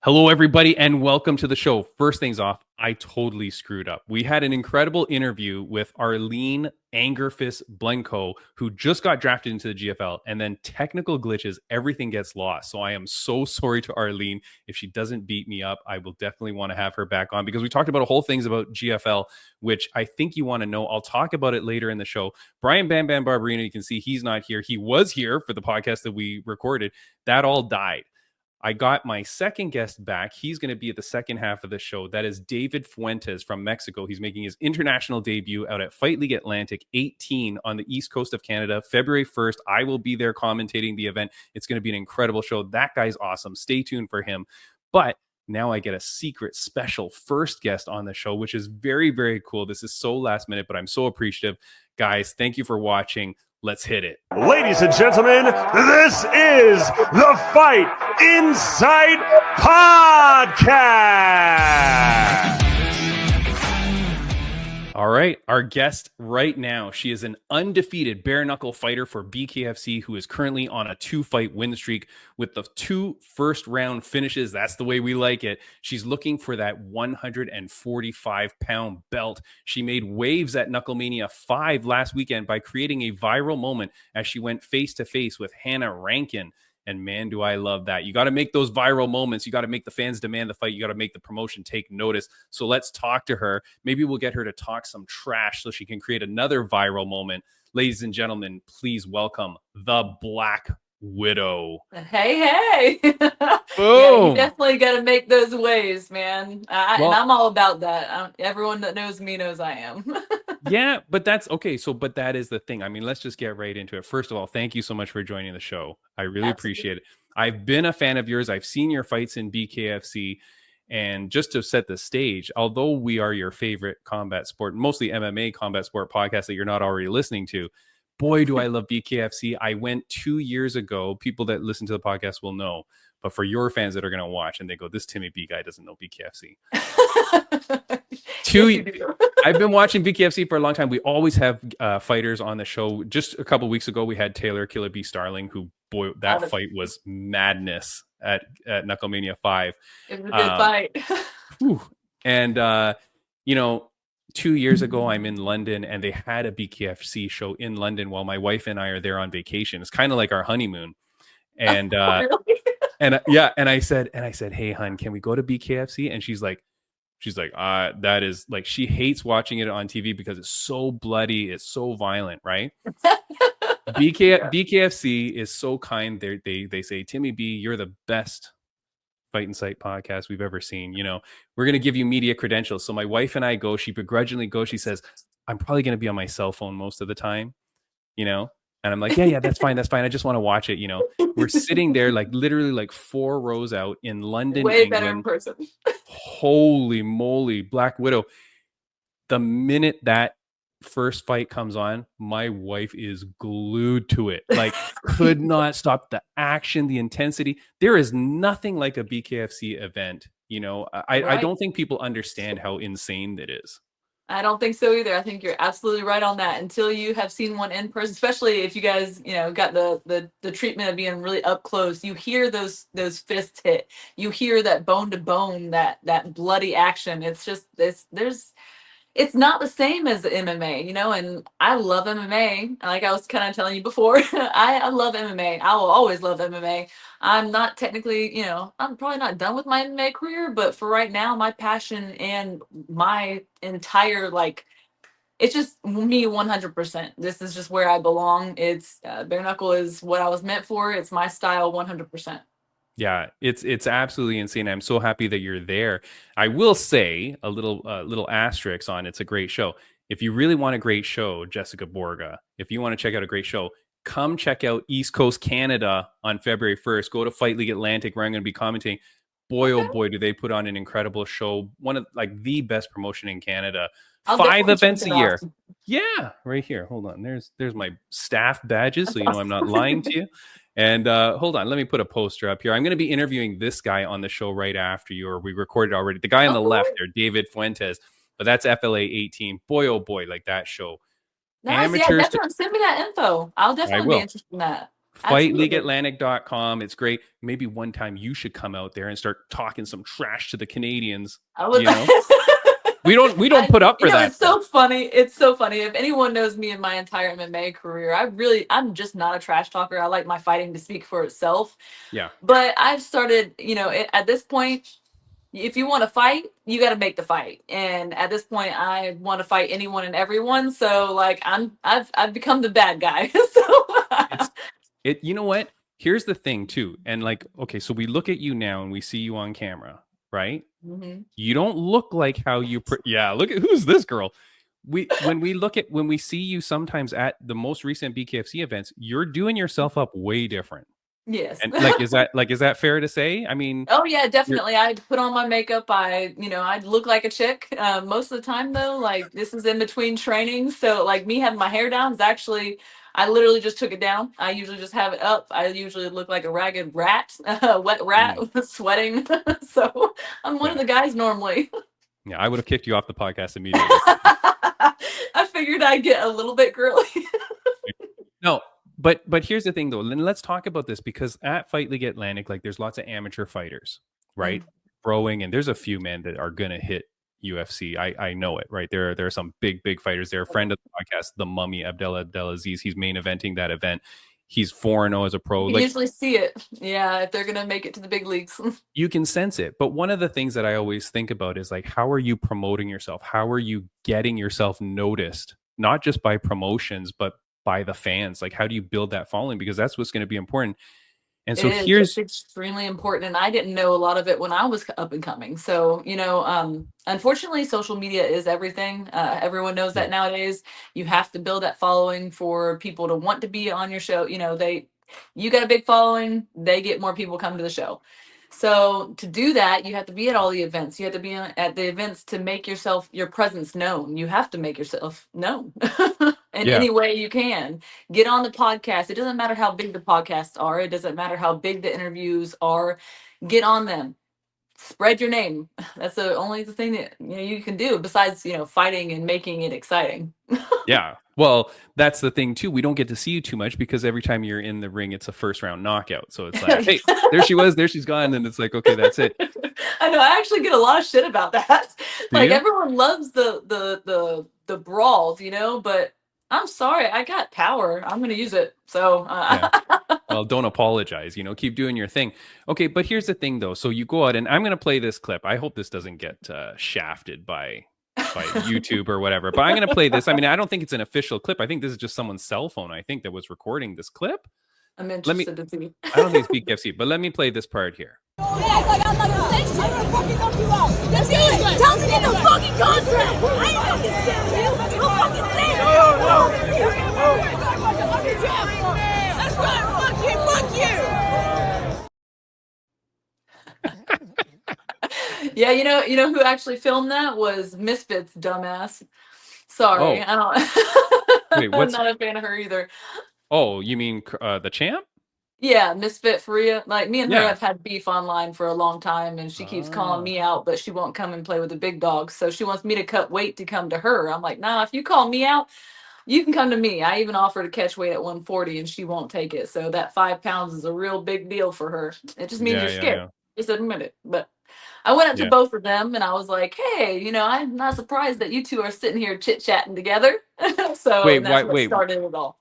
Hello, everybody, and welcome to the show. First things off, I totally screwed up. We had an incredible interview with Arlene Angerfist Blenko, who just got drafted into the GFL, and then technical glitches, everything gets lost. So I am so sorry to Arlene. If she doesn't beat me up, I will definitely want to have her back on because we talked about a whole things about GFL, which I think you want to know. I'll talk about it later in the show. Brian Bam Bam Barberino, you can see he's not here. He was here for the podcast that we recorded. That all died. I got my second guest back. He's going to be at the second half of the show. That is David Fuentes from Mexico. He's making his international debut out at Fight League Atlantic 18 on the east coast of Canada, February 1st. I will be there commentating the event. It's going to be an incredible show. That guy's awesome. Stay tuned for him. But now I get a secret special first guest on the show, which is very, very cool. This is so last minute, but I'm so appreciative. Guys, thank you for watching. Let's hit it. Ladies and gentlemen, this is the Fight Insight Podcast. All right, our guest right now, she is an undefeated bare knuckle fighter for BKFC who is currently on a 2-fight win streak with the 2 first-round finishes. That's the way we like it. She's looking for that 145-pound belt. She made waves at Knucklemania 5 last weekend by creating a viral moment as she went face-to-face with Hannah Rankin. And man, do I love that. You got to make those viral moments. You got to make the fans demand the fight. You got to make the promotion take notice. So let's talk to her. Maybe we'll get her to talk some trash so she can create another viral moment. Ladies and gentlemen, please welcome the Black Widow. Hey. Boom. Yeah, you definitely got to make those waves, man. And I'm all about that. Everyone that knows me knows I am. Yeah, but that's okay. But that is the thing. I mean, let's just get right into it. First of all, thank you so much for joining the show. I really appreciate it. I've been a fan of yours. I've seen your fights in BKFC. And just to set the stage, although we are your favorite combat sport, mostly MMA combat sport podcast that you're not already listening to, boy, do I love BKFC. I went 2 years ago. People that listen to the podcast will know. But for your fans that are going to watch and they go, this Timmy B guy doesn't know BKFC. I've been watching BKFC for a long time. We always have fighters on the show. Just a couple of weeks ago, we had Taylor Killer B Starling, who, boy, that fight was madness at Knucklemania 5. It was a good fight. And, 2 years ago, I'm in London and they had a BKFC show in London while my wife and I are there on vacation. It's kind of like our honeymoon. And Really? and I said, hey, hun, can we go to BKFC? And she's like, that is like, she hates watching it on TV because it's so bloody, it's so violent, right? BKFC is so kind. They say, Timmy B, you're the best Fight Insight podcast we've ever seen. We're going to give you media credentials. So my wife and I go, she begrudgingly goes, she says, I'm probably going to be on my cell phone most of the time, And I'm like, yeah, that's fine. That's fine. I just want to watch it. We're sitting there like literally like 4 rows out in London, Way England. better in person. Holy moly, Black Widow. The minute that first fight comes on, my wife is glued to it. Like, could not stop the action, the intensity. There is nothing like a BKFC event. I don't think people understand how insane that is. I don't think so either. I think you're absolutely right on that. Until you have seen one in person, especially if you guys, got the treatment of being really up close, you hear those fists hit. You hear that bone to bone, that bloody action. It's just it's not the same as the MMA, and I love MMA. Like I was kind of telling you before, I love MMA. I will always love MMA. I'm not technically, I'm probably not done with my MMA career, but for right now, my passion and my entire, it's just me 100%. This is just where I belong. It's bare knuckle is what I was meant for. It's my style 100%. Yeah, it's absolutely insane. I'm so happy that you're there. I will say a little asterisk on it's a great show. If you really want a great show, Jessica Borga, if you want to check out a great show, come check out East Coast Canada on February 1st. Go to Fight League Atlantic where I'm going to be commenting. Boy, oh boy, do they put on an incredible show. One of the best promotion in Canada. 5 events a year. Yeah, right here. Hold on. There's my staff badges, so I'm not lying to you. And hold on, let me put a poster up here. I'm going to be interviewing this guy on the show right after you, or we recorded already. The guy on the left there, David Fuentes, but that's FLA 18. Boy, oh boy, like that show. Nice. Yeah, definitely send me that info. I'll definitely be interested in that. Absolutely. FightLeagueAtlantic.com. It's great. Maybe one time you should come out there and start talking some trash to the Canadians. I would. You know, we don't put up for that It's though. so funny. It's so funny. If anyone knows me in my entire MMA career, I'm just not a trash talker. I like my fighting to speak for itself. Yeah. But I've started, at this point, if you want to fight, you got to make the fight. And at this point, I want to fight anyone and everyone. So like, I've become the bad guy. So It's it. You know what? Here's the thing too. And like, okay, so we look at you now and we see you on camera, right? Mhm. You don't look like how you yeah, look at who's this girl. When we see you sometimes at the most recent BKFC events, you're doing yourself up way different. Yes. And is that fair to say? I mean, Oh yeah, you're definitely. I put on my makeup. I look like a chick. Most of the time though, like this is in between training. So like me having my hair down is actually, I literally just took it down. I usually just have it up. I usually look like a ragged rat, a wet rat mm, sweating. So I'm one of yeah. the guys normally. Yeah, I would have kicked you off the podcast immediately. I figured I'd get a little bit girly. No, but here's the thing though. Let's talk about this because at Fight League Atlantic, like there's lots of amateur fighters, right? Mm. Throwing, and there's a few men that are gonna hit UFC. I know it, right? There are some big fighters there. A friend of the podcast, the Mummy Abdelaziz, he's main eventing that event. He's 4-0 as a pro. You Like usually see it. Yeah, if they're gonna make it to the big leagues. you can sense it. But one of the things that I always think about is like, how are you promoting yourself? How are you getting yourself noticed? Not just by promotions, but by the fans. Like, how do you build that following? Because that's what's going to be important. And It so is. It's here's, extremely important, and I didn't know a lot of it when I was up and coming. So, unfortunately, social media is everything. Everyone knows yeah, that nowadays. You have to build that following for people to want to be on your show. You got a big following, they get more people come to the show. So to do that, you have to be at all the events. You have to be at the events to make your presence known. You have to make yourself known in yeah, any way you can. Get on the podcast. It doesn't matter how big the podcasts are. It doesn't matter how big the interviews are. Get on them. Spread your name. That's the only thing that you can do besides fighting and making it exciting. yeah. Well, that's the thing too. We don't get to see you too much because every time you're in the ring, it's a first round knockout. So it's like, hey, there she was, there she's gone. And it's like, okay, that's it. I know. I actually get a lot of shit about that. Do Like you? everyone loves the brawls, but I'm sorry. I got power. I'm gonna use it. So Yeah. Well, don't apologize, keep doing your thing. Okay, but here's the thing though. So you go out and I'm going to play this clip. I hope this doesn't get shafted by YouTube or whatever. But I'm going to play this. I mean, I don't think it's an official clip. I think this is just someone's cell phone, I think, that was recording this clip. I'm Let me interested to see. I don't think it's BKFC, but let me play this part here. Tell me in the fucking contract! I ain't fucking scared of you! You'll fucking say it! That's right! Fuck you! Yeah, who actually filmed that was Misfits, dumbass. Sorry, Oh, I wait, don't. I'm what's not a fan of her either. Oh, you mean the champ? Yeah, Misfit Faria. Like me and her Yeah. have had beef online for a long time, and she keeps calling Ah, me out, but she won't come and play with the big dogs. So she wants me to cut weight to come to her. I'm like, nah, if you call me out, you can come to me. I even offer to catch weight at 140, and she won't take it. So that 5 pounds is a real big deal for her. It just means yeah, you're yeah, scared. yeah. Just admit it. But I went up to Yeah. both of them, and I was like, hey, I'm not surprised that you two are sitting here chit chatting together. So, Wait, and that's why what wait. started it all.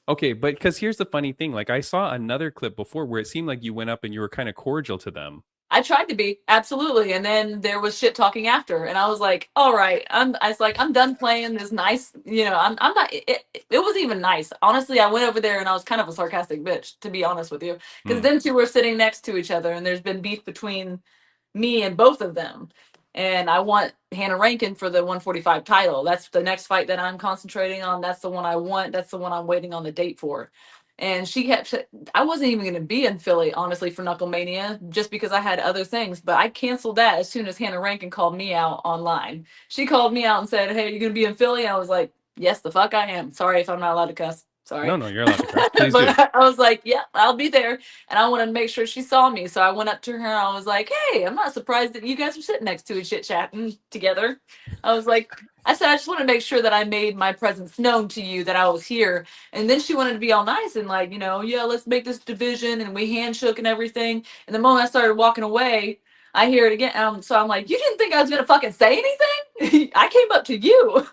Okay, but because here's the funny thing. Like I saw another clip before where it seemed like you went up and you were kind of cordial to them. I tried to be, absolutely, and then there was shit talking after, and I was like, "All right, I was like, I'm done playing this nice, I'm not." It wasn't even nice, honestly. I went over there and I was kind of a sarcastic bitch, to be honest with you, because Hmm. them two were sitting next to each other, and there's been beef between me and both of them, and I want Hannah Rankin for the 145 title. That's the next fight that I'm concentrating on. That's the one I want. That's the one I'm waiting on the date for. And she kept, I wasn't even going to be in Philly, honestly, for Knucklemania, just because I had other things. But I canceled that as soon as Hannah Rankin called me out online. She called me out and said, hey, are you going to be in Philly? I was like, yes, the fuck I am. Sorry if I'm not allowed to cuss. Sorry. No, you're allowed to cry. Please do. But I was like, yeah, I'll be there. And I wanted to make sure she saw me. So I went up to her and I was like, hey, I'm not surprised that you guys are sitting next to each chit chatting together. I was like, I said, I just want to make sure that I made my presence known to you that I was here. And then she wanted to be all nice and like, yeah, let's make this division. And we handshook and everything. And the moment I started walking away, I hear it again. So I'm like, you didn't think I was going to fucking say anything? I came up to you.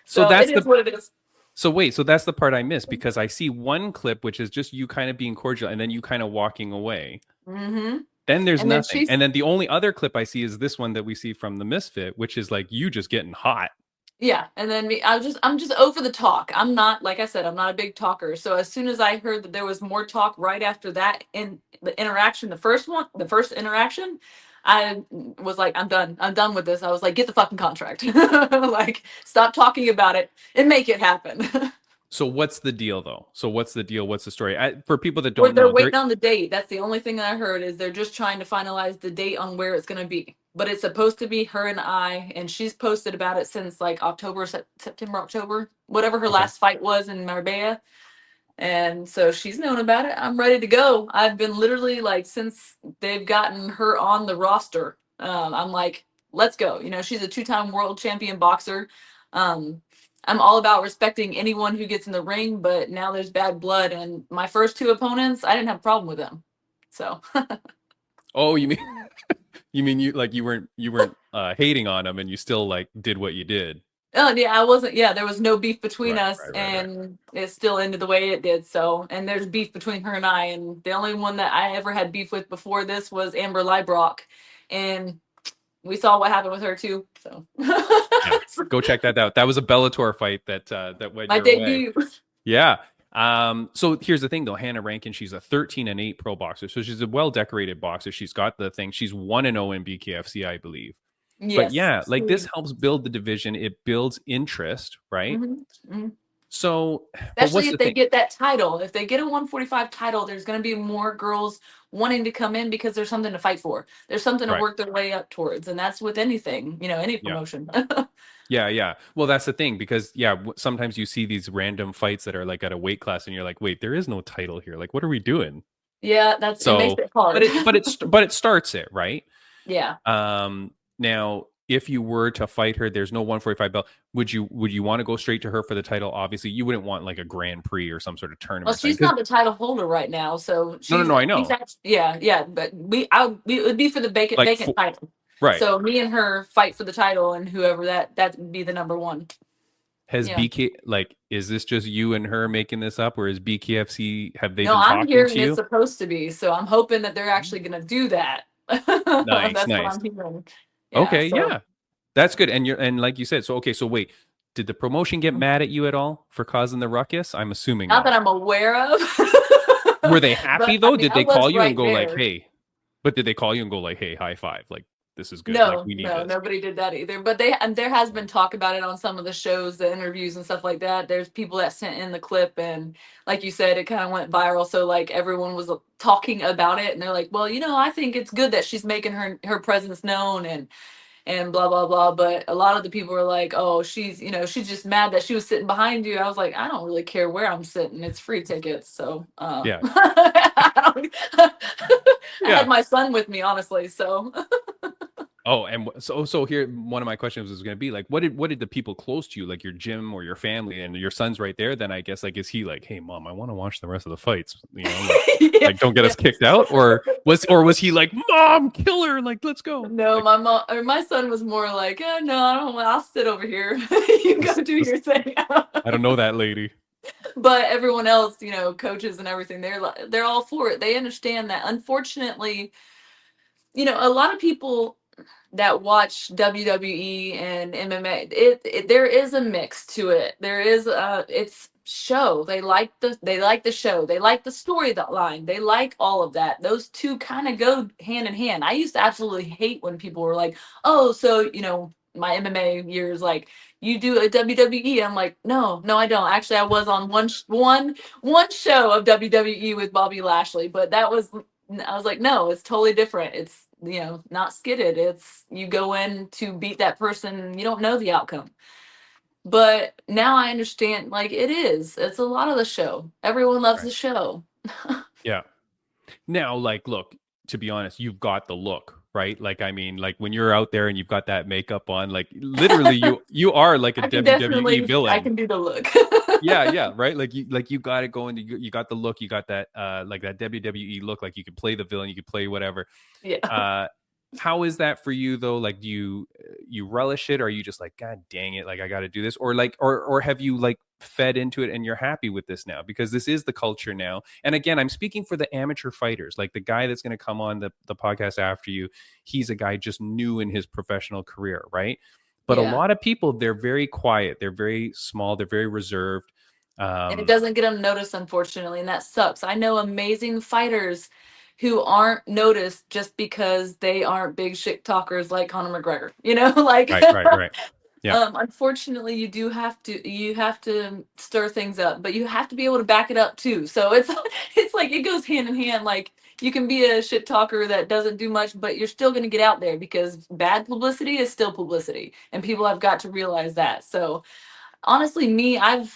So So that's it is what it is. So wait, so that's the part I missed because I see one clip which is just you kind of being cordial and then you kind of walking away. Mm-hmm. Then there's And then nothing. And then the only other clip I see is this one that we see from the Misfit, which is like you just getting hot. Yeah, and then I'm just over the talk. I'm not, like I said, I'm not a big talker. So as soon as I heard that there was more talk right after that in the interaction, the first interaction, I was like, I'm done. I'm done with this. I was like, get the fucking contract. Like, stop talking about it and make it happen. So what's the deal though? So what's the deal? What's the story? For people that Or don't they're know, waiting on the date. That's the only thing that I heard is they're just trying to finalize the date on where it's going to be. But it's supposed to be her and I, and she's posted about it since like September, October, whatever her Okay. last fight was in Marbella. And so she's known about it. I'm ready to go. I've been literally like, since they've gotten her on the roster, I'm like, let's go. She's a 2-time world champion boxer. I'm all about respecting anyone who gets in the ring, but now there's bad blood. And my first 2 opponents, I didn't have a problem with them. So. Oh, you mean you weren't hating on them and you still like did what you did. Oh yeah, I wasn't. Yeah, there was no beef between us, Right. and it still ended the way it did. So, and there's beef between her and I, and the only one that I ever had beef with before this was Amber Librock, and we saw what happened with her too. So, Yeah. Go check that out. That was a Bellator fight that went my your debut. way. Yeah. So here's the thing though, Hannah Rankin, she's a 13-8 pro boxer. So she's a well-decorated boxer. She's got the thing. She's 1-0 in BKFC, I believe. Yes. But yeah, like this helps build the division. It builds interest, right? Mm-hmm. Mm-hmm. So especially if they get that title, if they get a 145 title, there's going to be more girls wanting to come in because there's something to fight for. There's something to work their way up towards. And that's with anything, any promotion. Yeah. Well, that's the thing because sometimes you see these random fights that are like at a weight class and you're like, wait, there is no title here. Like, what are we doing? Yeah, it makes it hard. But it starts it, right? Yeah. Now, if you were to fight her, there's no 145 belt. Would you want to go straight to her for the title? Obviously, you wouldn't want like a Grand Prix or some sort of tournament. Well, she's not the title holder right now, so no, I know. Yeah, but it would be for the vacant title, right? So me and her fight for the title, and whoever that would be the number one. Has BK is this just you and her making this up, or is BKFC have they? No, been I'm talking hearing to you? it's supposed to be, so I'm hoping that they're actually going to do that. Nice. What I'm hearing. Yeah, okay, yeah, that's good. And like you said, so wait, did the promotion get mad at you at all for causing the ruckus? I'm assuming not that I'm aware of. Were they happy though? Did they call you and go there. like, hey? But did they call you and go like, hey, high five, like this is good? No, like, we need this. Nobody did that either. But there has been talk about it on some of the shows, the interviews and stuff like that. There's people that sent in the clip, and like you said, it kind of went viral. So like everyone was talking about it, and they're like, well, I think it's good that she's making her presence known and blah blah blah. But a lot of the people were like, oh, she's she's just mad that she was sitting behind you. I was like, I don't really care where I'm sitting. It's free tickets. So yeah. I had my son with me, honestly. So Oh, and so here, one of my questions was going to be like, what did the people close to you, like your gym or your family, and your son's right there? Then I guess like, is he like, hey, mom, I want to watch the rest of the fights, like don't get us kicked out, or was he like, mom, kill her, like let's go? No, my mom or my son was more like, no, I don't want. I'll sit over here. You go do your thing. I don't know that lady. But everyone else, coaches and everything, they're all for it. They understand that. Unfortunately, a lot of people that watch WWE and MMA, there is a mix to it. There is it's show. They like the show. They like the storyline. They like all of that. Those two kind of go hand in hand. I used to absolutely hate when people were like, "Oh, so my MMA years, like you do a WWE." I'm like, no, I don't. Actually, I was on one show of WWE with Bobby Lashley, but I was like, no, it's totally different. It's not skidded. It's you go in to beat that person. You don't know the outcome. But now I understand, like, it's a lot of the show. Everyone loves Right. the show. Yeah. Now, like, look, to be honest, you've got the look, right? Like, I mean, like when you're out there and you've got that makeup on, like literally you are like a WWE I villain. can do the look. Yeah, right. Like you got it going. You got the look. You got that like that WWE look. Like you could play the villain. You could play whatever. Yeah. How is that for you though? Like, do you relish it, or are you just like, God dang it, like I got to do this, or like, or have you like fed into it and you're happy with this now because this is the culture now? And again, I'm speaking for the amateur fighters, like the guy that's going to come on the podcast after you. He's a guy just new in his professional career, right? But a Yeah. lot of people, they're very quiet, they're very small, they're very reserved. And it doesn't get them noticed, unfortunately, and that sucks. I know amazing fighters who aren't noticed just because they aren't big shit talkers like Conor McGregor. Like Right. Yeah. unfortunately you have to stir things up, but you have to be able to back it up too. So it's it's like it goes hand in hand. Like you can be a shit talker that doesn't do much, but you're still gonna get out there because bad publicity is still publicity. And people have got to realize that. So honestly, me, I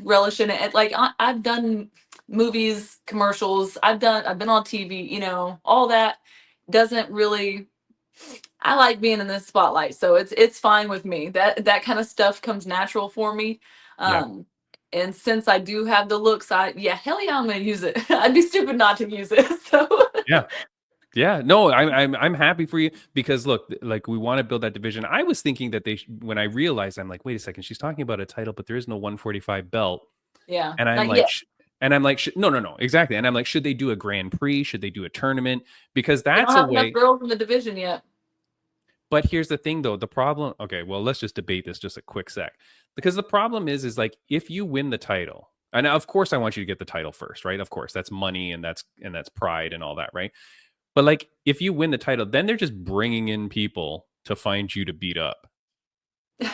relish in it. Like I've done movies, commercials. I've been on TV. All that doesn't really. I like being in the spotlight, so it's fine with me. That kind of stuff comes natural for me. Yeah. And since I do have the looks, hell yeah, I'm gonna use it. I'd be stupid not to use it. So Yeah, no, I'm happy for you because look, like we want to build that division. I was thinking that when I realized, I'm like, wait a second, she's talking about a title, but there is no 145 belt, yeah, and I'm not like, yet. no, exactly, and I'm like, should they do a Grand Prix? Should they do a tournament? Because They don't that's a have enough way. girls in the division yet. But here's the thing, though, the problem. Okay, well, let's just debate this just a quick sec, because the problem is like if you win the title, and of course I want you to get the title first, right? Of course, that's money and that's pride and all that, right? But like, if you win the title, then they're just bringing in people to find you to beat up,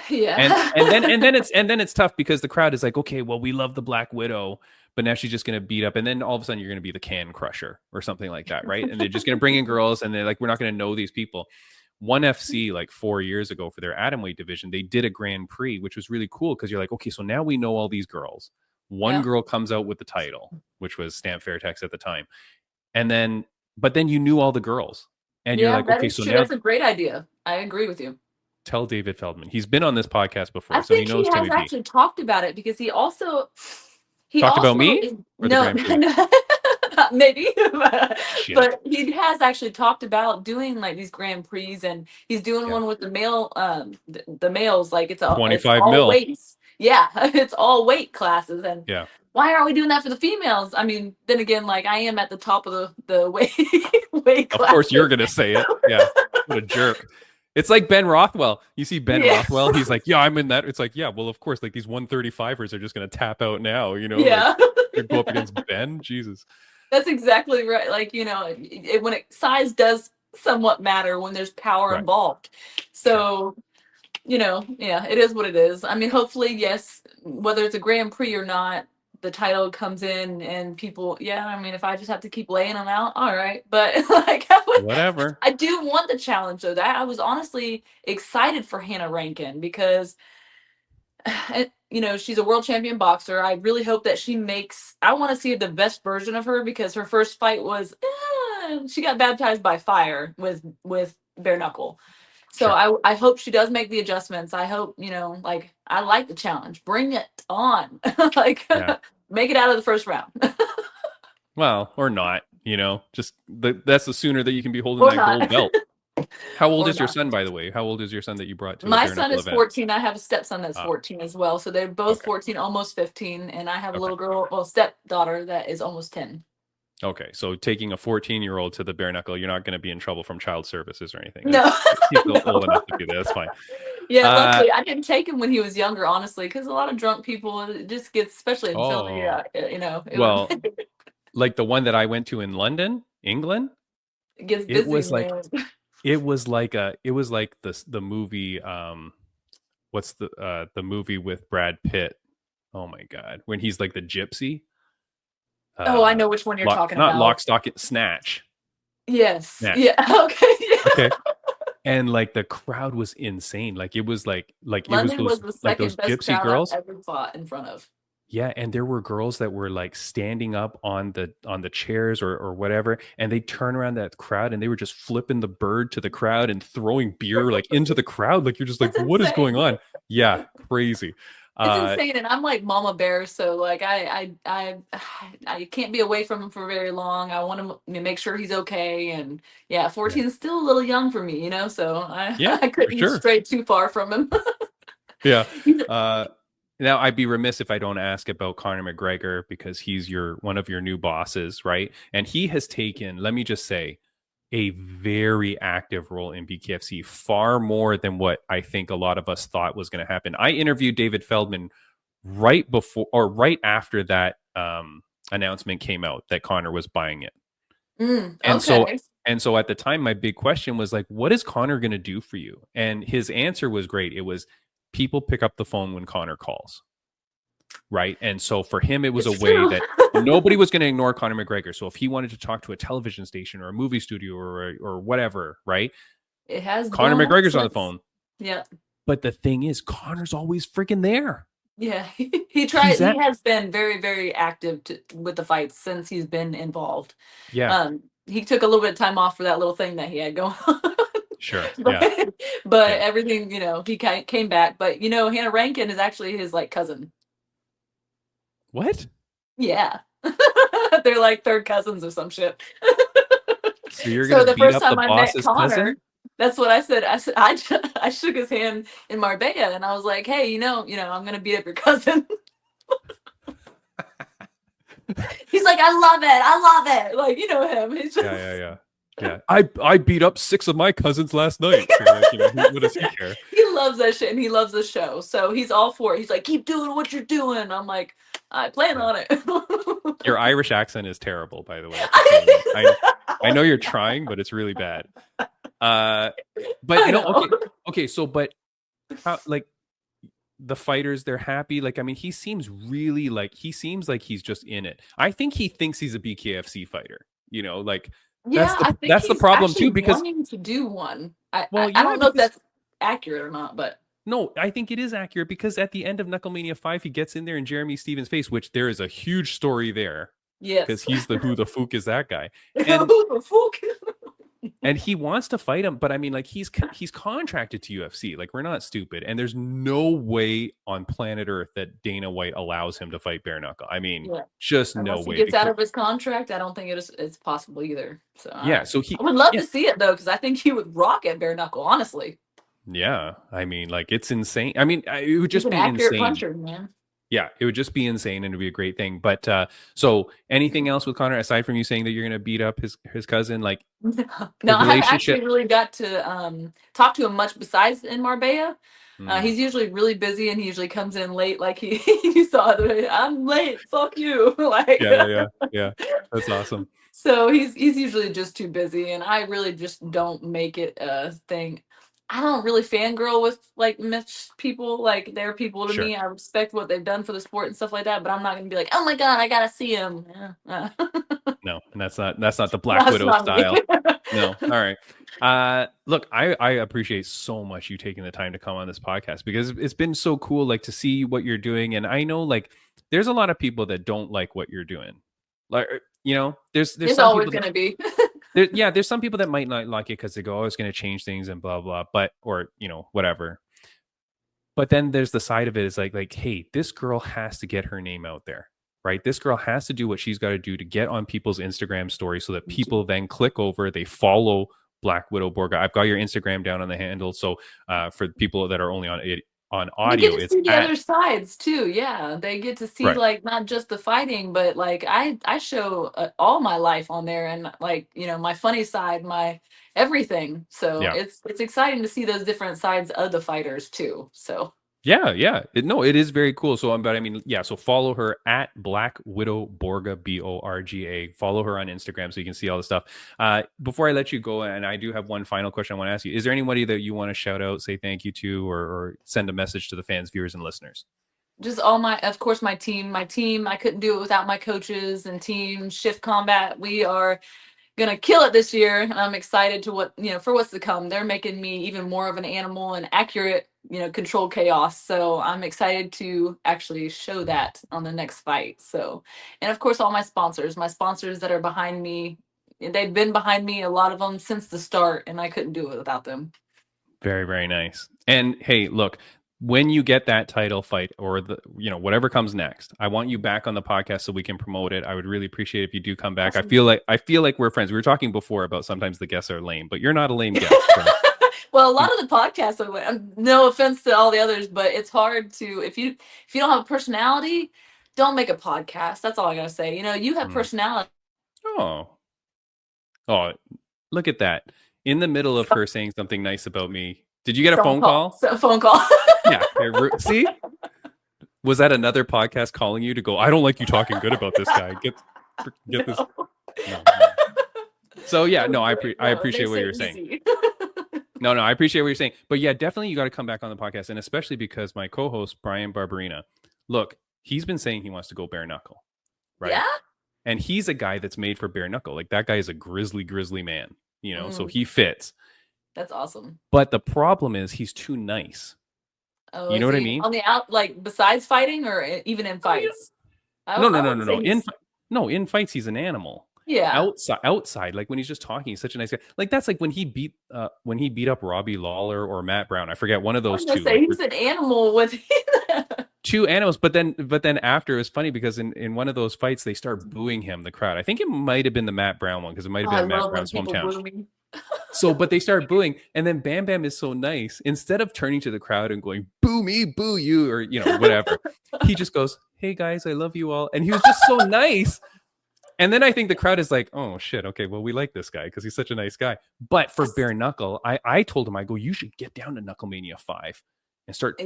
Yeah. and then it's tough because the crowd is like, okay, well, we love the Black Widow, but now she's just going to beat up, and then all of a sudden you're going to be the Can Crusher or something like that, right? And they're just going to bring in girls, and they're like, we're not going to know these people. One FC like 4 years ago for their atomweight division, they did a Grand Prix, which was really cool because you're like, okay, so now we know all these girls. One Yeah. girl comes out with the title, which was Stamp Fairtex at the time, but then you knew all the girls, and you're like, okay, so true. now That's a great idea. I agree with you. tell David Feldman. He's been on this podcast before, I so he think knows he Timmy has B. actually talked about it because he Talked about me is, or the no, Grand Prix? no, maybe, Shit. but he has actually talked about doing like these Grand Prix, and he's doing Yeah. one with the males. Like it's 25 all mil. weights. Yeah, it's all weight classes, and Yeah. why aren't we doing that for the females? I mean, then again, like I am at the top of the weight class. Of course, you're gonna say it. Yeah. What a jerk. It's like Ben Rothwell. You see Ben Yeah. Rothwell, he's like, yeah, I'm in that. It's like, yeah, well, of course, like these 135ers are just gonna tap out now, Yeah. Like, go up against Ben. Jesus. That's exactly right. Like, size does somewhat matter when there's power Right. involved. So, yeah, it is what it is. I mean, hopefully, yes, whether it's a Grand Prix or not, the title comes in and people, yeah, I mean, if I just have to keep laying them out, all right. But like, Whatever. I do want the challenge though. That I was honestly excited for Hannah Rankin because she's a world champion boxer. I really hope that I want to see the best version of her because her first fight was she got baptized by fire with bare knuckle. So Sure. I hope she does make the adjustments. I hope, like I like the challenge. Bring it on. Like Yeah. make it out of the first round. Well, or not, just that's the sooner that you can be holding Or that not. gold belt. How old Or is your not. son, by the way? How old is your son that you brought to My the bare son knuckle is event? 14. I have a stepson that's 14 as well. So they're both Okay. 14, almost 15. And I have a Okay. little girl, stepdaughter that is almost 10. Okay, so taking a 14-year-old to the bare knuckle, you're not going to be in trouble from child services or anything. No. He's still No. old enough to be there. That's fine. Yeah, luckily I didn't take him when he was younger, honestly, because a lot of drunk people, it just gets, especially in Philly, Well, like the one that I went to in London, England, it gets it busy. was like man. it was like the movie. What's the movie with Brad Pitt? Oh my God, when he's like the gypsy. I know which one you're talking not about. Lock, Stock, and Snatch. Yes. Snatch. Yeah. Okay. Yeah. Okay. And like the crowd was insane. Like it was like it was London was those the like those second best gypsy crowd I've girls. ever fought in front of. Yeah, and there were girls that were like standing up on the chairs or whatever, and they turn around that crowd and they were just flipping the bird to the crowd and throwing beer like into the crowd. Like you're just like, That's what is going insane. on? Yeah, crazy. It's Uh insane, and I'm like mama bear, so like I can't be away from him for very long. I want to make sure he's okay, and yeah, yeah. 14 is still a little young for me, so I Yeah, I for couldn't sure. stray too far from him. Yeah. He's Uh Now I'd be remiss if I don't ask about Conor McGregor because he's one of your new bosses, right? And he has taken, let me just say, a very active role in BKFC, far more than what I think a lot of us thought was going to happen. I interviewed David Feldman right before or right after that announcement came out that Conor was buying it. And so okay. at the time my big question was like, what is Conor going to do for you? And his answer was great. It was people pick up the phone when Conor calls. Right. And so for him, it was a It's way true. that nobody was going to ignore Conor McGregor. So if he wanted to talk to a television station or a movie studio or whatever, right? It has Conor blown up McGregor's on the since. phone. Yeah. But the thing is, Conor's always freaking there. Yeah. He's He at, has been very, very active with the fights since he's been involved. yeah, He took a little bit of time off for that little thing that he had going on. sure. but, Yeah. but Yeah. everything, he came back. But Hannah Rankin is actually his like cousin. What? Yeah. They're like third cousins or some shit. So you're going So to the beat first up time the I met boss's Connor, cousin? that's what I said. I shook his hand in Marbella and I was like, hey, I'm gonna beat up your cousin. He's like, I love it. I love it. Like, him. He's just Yeah. I beat up 6 of my cousins last night. So like, what does he care? he loves that shit and he loves the show. So he's all for it. He's like, keep doing what you're doing. I'm like, I plan Yeah. on it. Your Irish accent is terrible, by the way. Just so you know. I know you're trying, but it's really bad. But I no, know. okay. So, but how, like the fighters, they're happy. Like, I mean, he seems like he's just in it. I think he thinks he's a BKFC fighter. Like Yeah, I think that's the he's problem actually too. Because wanting to do one. I, well, I, I yeah, don't know if because that's accurate or not, but no, I think it is accurate because at the end of Knucklemania 5, he gets in there in Jeremy Stevens' face, which there is a huge story there because yes. he's the who the fook is that guy, Who and the fuck? he wants to fight him, but I mean, like he's contracted to UFC. Like we're not stupid, and there's no way on planet Earth that Dana White allows him to fight bare knuckle. I mean, Yeah. just no Unless he way. gets out Because of his contract, I don't think it's possible either. So yeah, I so I would love yeah, to see it though, because I think he would rock at bare knuckle. Honestly, yeah. I mean, like it's insane. I mean, it would he's just an be accurate insane. puncher, man. Yeah, it would just be insane, and it'd be a great thing. But so, anything else with Connor aside from you saying that you're going to beat up his cousin, like the No, I haven't actually relationship? really got to talk to him much besides in Marbella. Mm, He's usually really busy and he usually comes in late. Like you saw, I'm late. Fuck you. Like yeah. That's awesome. so he's usually just too busy, and I really just don't make it a thing. I don't really fangirl with like Mitch people. Like they're people to Sure. me. I respect what they've done for the sport and stuff like that. But I'm not gonna be like, oh my god, I gotta see him. No, and that's not the Black That's Widow not me. style. No. All right. Look, I appreciate so much you taking the time to come on this podcast because it's been so cool, like to see what you're doing. And I know like there's a lot of people that don't like what you're doing. Like, there's It's some always people that gonna be. there's some people that might not like it because they go, oh, it's going to change things and blah, blah, but, or, whatever. But then there's the side of it is like, hey, this girl has to get her name out there. Right. This girl has to do what she's got to do to get on people's Instagram stories so that people then click over, they follow Black Widow Borga. I've got your Instagram down on the handle. So for people that are only on You get audio, to it's see the at other sides too. Yeah, they get to see right. like not just the fighting, but like I show all my life on there, and like my funny side, my everything. So Yeah. it's exciting to see those different sides of the fighters too. So Yeah. It is very cool. So, but I mean, yeah. So follow her at Black Widow Borga, Borga. Follow her on Instagram so you can see all the stuff. Before I let you go, and I do have one final question I want to ask you: is there anybody that you want to shout out, say thank you to, or send a message to the fans, viewers, and listeners? just of course, my team. I couldn't do it without my coaches and team Shift Combat. We are gonna kill it this year, and I'm excited to for what's to come. They're making me even more of an animal and accurate, control chaos. So I'm excited to actually show that on the next fight. So, and of course, all my sponsors that are behind me, they've been behind me, a lot of them since the start, and I couldn't do it without them. Very, very nice. And hey, look, when you get that title fight or the whatever comes next, I want you back on the podcast so we can promote it. I would really appreciate if you do come back. Awesome. I feel like we're friends. We were talking before about sometimes the guests are lame, but you're not a lame guest. So. Well, a lot of the podcasts are lame. No offense to all the others, but it's hard to if you don't have a personality, don't make a podcast. That's all I gotta say. You have personality. Oh, look at that. In the middle of her saying something nice about me, did you get a phone call? A phone call. Yeah. See? Was that another podcast calling you to go, I don't like you talking good about this guy. Get this. No. So yeah, no, I appreciate what you're saying. No, I appreciate what you're saying. But yeah, definitely you got to come back on the podcast. And especially because my co-host, Brian Barberina, look, he's been saying he wants to go bare knuckle. Right. Yeah. And he's a guy that's made for bare knuckle. Like that guy is a grizzly man, so he fits. That's awesome. But the problem is he's too nice. Oh, you know what I mean? On the like besides fighting or even in fights? No. In fights, he's an animal. Yeah. Outside, like when he's just talking, he's such a nice guy. Like that's like when he beat up Robbie Lawler or Matt Brown. I forget one of those two. He's an animal with two animals, but then after it was funny because in one of those fights they start booing him, the crowd. I think it might have been the Matt Brown one because it might have been Matt Brown's hometown. So, but they start booing, and then Bam Bam is so nice. Instead of turning to the crowd and going "boo me, boo you," or whatever, he just goes, "Hey guys, I love you all," and he was just so nice. And then I think the crowd is like, "Oh shit, okay, well we like this guy because he's such a nice guy." But for bare knuckle, I told him, I go, "You should get down to Knucklemania 5 and start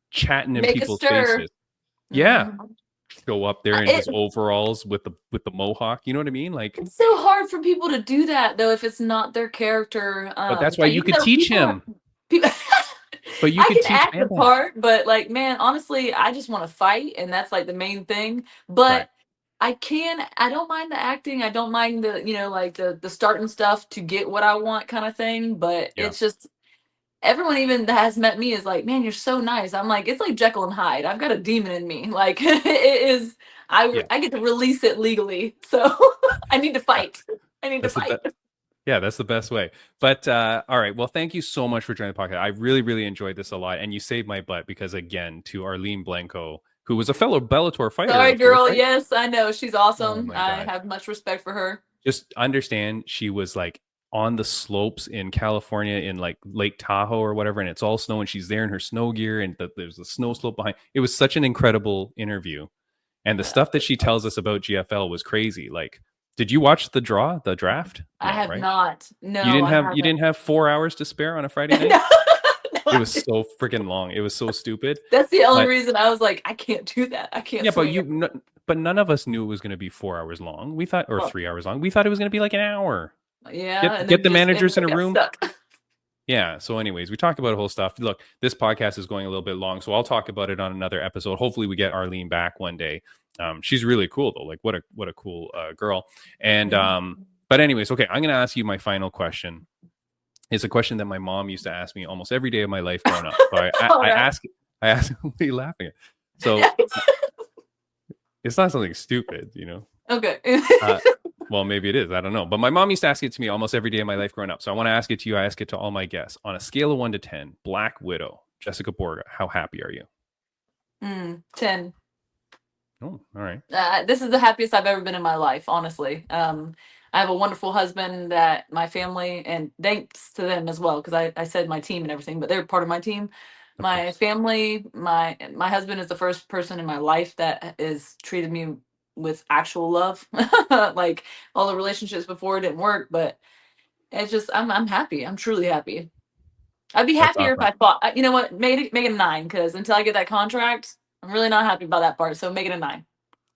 chatting in people's faces." Yeah. Go up there in his overalls with the mohawk, you know what I mean? Like it's so hard for people to do that though if it's not their character. But that's why you could teach him. But you could teach act the part, but like man, honestly, I just want to fight, and that's like the main thing. But I don't mind the acting. I don't mind the like the starting stuff to get what I want kind of thing. But it's just everyone even that has met me is like, man, you're so nice. I'm like, it's like Jekyll and Hyde. I've got a demon in me. Like it is. I get to release it legally. So I need to fight. That's the best way. But all right. Well, thank you so much for joining the podcast. I really, really enjoyed this a lot. And you saved my butt because again, to Arlene Blanco, who was a fellow Bellator fighter. Sorry, girl. Right? Yes, I know. She's awesome. I have much respect for her. Just understand she was like on the slopes in California in like Lake Tahoe or whatever, and it's all snow, and she's there in her snow gear, and there's a snow slope behind. It was such an incredible interview, and the stuff that she tells us about GFL was crazy. Like, did you watch the draft? No, I have not. No, you didn't have 4 hours to spare on a Friday night. It was so freaking long. It was so stupid. That's the only reason I was like, I can't do that. I can't. Yeah, but none of us knew it was going to be 4 hours long. We thought, or 3 hours long. We thought it was going to be like an hour. Yeah, get the managers in a room. Yeah. So, anyways, we talked about a whole stuff. Look, this podcast is going a little bit long, so I'll talk about it on another episode. Hopefully, we get Arlene back one day. She's really cool though. Like, what a cool girl. And but anyways, okay, I'm going to ask you my final question. It's a question that my mom used to ask me almost every day of my life growing up. So I ask, what are you laughing at? So it's not something stupid, Okay. Well, maybe it is. I don't know. But my mom used to ask it to me almost every day of my life growing up. So I want to ask it to you. I ask it to all my guests. On a scale of 1 to 10, Black Widow, Jessica Borga, how happy are you? 10. Oh, all right. This is the happiest I've ever been in my life, honestly. I have a wonderful husband that my family, and thanks to them as well, because I said my team and everything, but they're part of my team. My family, my husband is the first person in my life that has treated me with actual love. Like all the relationships before didn't work, but it's just I'm happy. I'm truly happy. I'd be happier if I thought, you know what, make it a 9, because until I get that contract, I'm really not happy about that part. So make it a 9.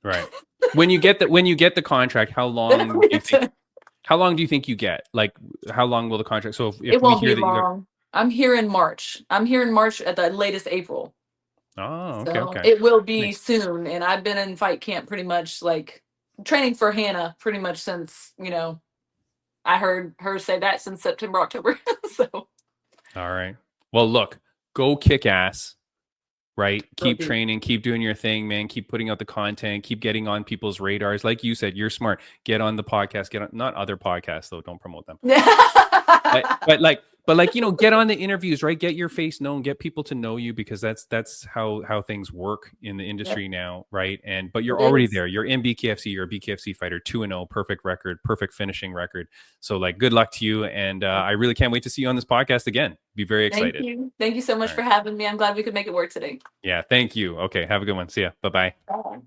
Right. When you get the contract, how long do you think you get? Like, how long will the contract? So if it won't be long. I'm here in March. at the latest April. Oh, okay. It will be soon. And I've been in fight camp pretty much, like training for Hannah pretty much since, I heard her say that since September, October. So All right. Well, look, go kick ass. Right. Keep training, keep doing your thing, man. Keep putting out the content, keep getting on people's radars. Like you said, you're smart. Get on the podcast, get on, not other podcasts though. Don't promote them. But get on the interviews, right? Get your face known, get people to know you, because that's how things work in the industry now, right? But you're already there. You're in BKFC. You're a BKFC fighter, 2-0, perfect record, perfect finishing record. So good luck to you, and I really can't wait to see you on this podcast again. Be very excited. Thank you so much for having me. I'm glad we could make it work today. Yeah, thank you. Okay, have a good one. See ya. Bye-bye. Bye.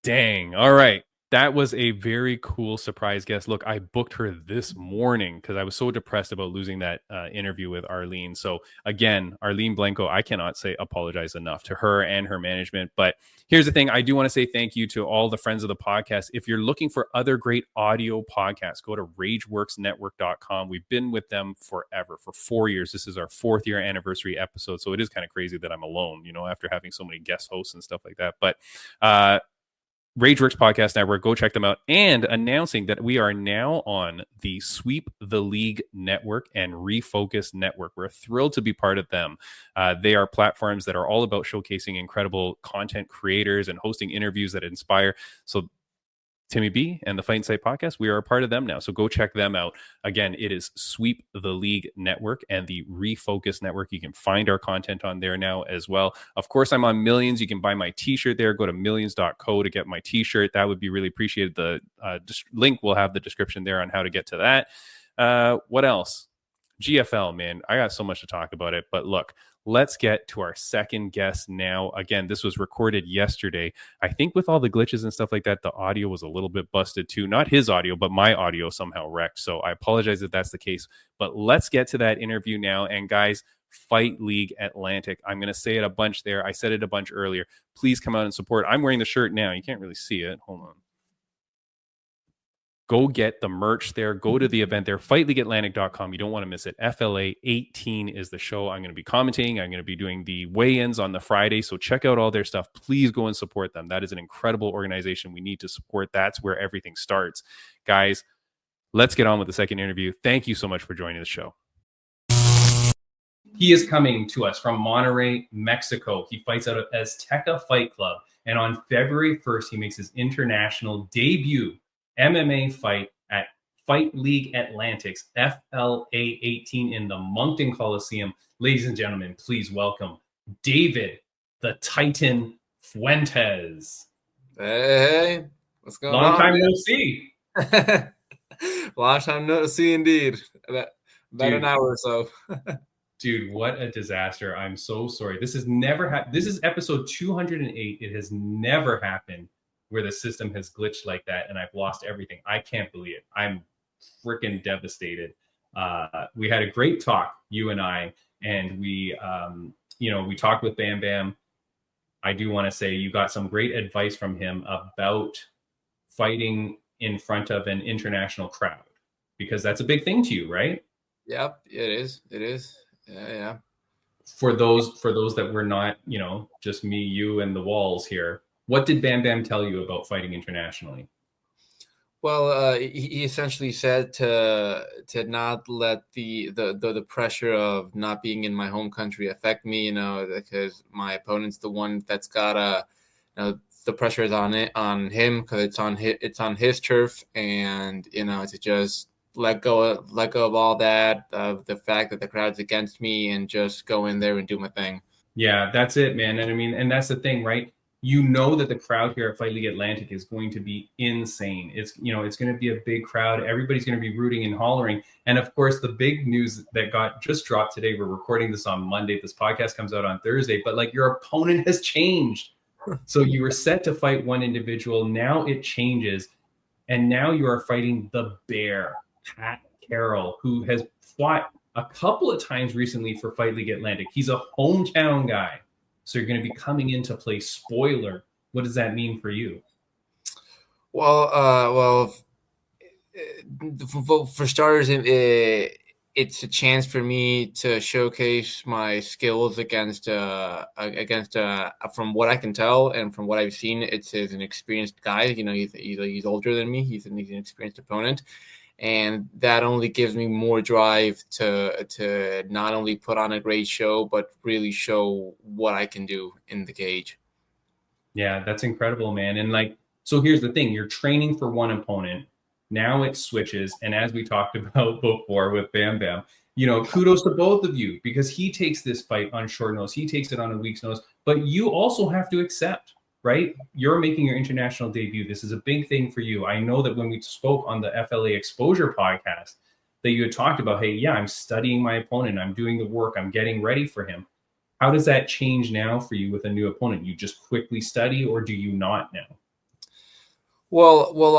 Dang. All right. That was a very cool surprise guest. Look, I booked her this morning because I was so depressed about losing that interview with Arlene. So again, Arlene Blanco, I cannot say apologize enough to her and her management. But here's the thing. I do want to say thank you to all the friends of the podcast. If you're looking for other great audio podcasts, go to rageworksnetwork.com. We've been with them forever, for 4 years. This is our 4th year anniversary episode. So it is kind of crazy that I'm alone, after having so many guest hosts and stuff like that. But RageWorks Podcast Network, go check them out. And announcing that we are now on the Sweep the League Network and Refocused Network. We're thrilled to be part of them. They are platforms that are all about showcasing incredible content creators and hosting interviews that inspire. So Timmy B and the Fight Insight Podcast, we are a part of them now. So go check them out. Again, it is Sweep the League Network and the Refocus Network. You can find our content on there now as well. Of course, I'm on Millions. You can buy my t-shirt there. Go to millions.co to get my t-shirt. That would be really appreciated. The link will have the description there on how to get to that. What else? GFL, man. I got so much to talk about it. But look, let's get to our second guest now. Again, this was recorded yesterday. I think with all the glitches and stuff like that, the audio was a little bit busted too. Not his audio, but my audio somehow wrecked. So I apologize if that's the case. But let's get to that interview now. And guys, Fight League Atlantic. I'm going to say it a bunch there. I said it a bunch earlier. Please come out and support. I'm wearing the shirt now. You can't really see it. Hold on. Go get the merch there. Go to the event there. FightLeagueAtlantic.com. You don't want to miss it. FLA 18 is the show. I'm going to be commenting. I'm going to be doing the weigh-ins on the Friday. So check out all their stuff. Please go and support them. That is an incredible organization. We need to support. That's where everything starts. Guys, let's get on with the second interview. Thank you so much for joining the show. He is coming to us from Monterrey, Mexico. He fights out of Azteca Fight Club. And on February 1st, he makes his international debut MMA fight at Fight League Atlantic's FLA 18 in the Moncton Coliseum. Ladies and gentlemen, please welcome David the Titan Fuentes. Hey, what's going on? Long time no see. Long time no see indeed. About an hour or so. Dude, what a disaster. I'm so sorry. This has never happened. This is episode 208. It has never happened where the system has glitched like that and I've lost everything. I can't believe it. I'm freaking devastated. We had a great talk, you and I, and we talked with Bam Bam. I do want to say you got some great advice from him about fighting in front of an international crowd, because that's a big thing to you, right? Yep, it is. It is. Yeah. For those that were not, just me, you, and the walls here, what did Bam Bam tell you about fighting internationally? Well, he essentially said to not let the pressure of not being in my home country affect me, because my opponent's the one that's got the pressure is on him because it's on his turf, and to just let go of all that, of the fact that the crowd's against me, and just go in there and do my thing. Yeah, that's it, man. And I mean, and that's the thing, right? That the crowd here at Fight League Atlantic is going to be insane. It's going to be a big crowd. Everybody's going to be rooting and hollering. And of course, the big news that just dropped today, we're recording this on Monday. This podcast comes out on Thursday, but your opponent has changed. So you were set to fight one individual. Now it changes. And now you are fighting the Bear, Pat Carroll, who has fought a couple of times recently for Fight League Atlantic. He's a hometown guy. So you're going to be coming in to play spoiler. What does that mean for you? Well, for starters, it's a chance for me to showcase my skills against from what I can tell and from what I've seen, it's an experienced guy. You know, he's older than me. He's an experienced opponent, and that only gives me more drive to not only put on a great show, but really show what I can do in the cage. Yeah, that's incredible, man. And like, so here's the thing: you're training for one opponent. Now it switches, and as we talked about before with Bam Bam, you know, kudos to both of you because he takes this fight on short notice. He takes it on a week's notice, but you also have to accept, right? You're making your international debut. This is a big thing for you. I know that when we spoke on the FLA Exposure podcast, that you had talked about, hey, yeah, I'm studying my opponent. I'm doing the work. I'm getting ready for him. How does that change now for you with a new opponent? You just quickly study, or do you not now? Well.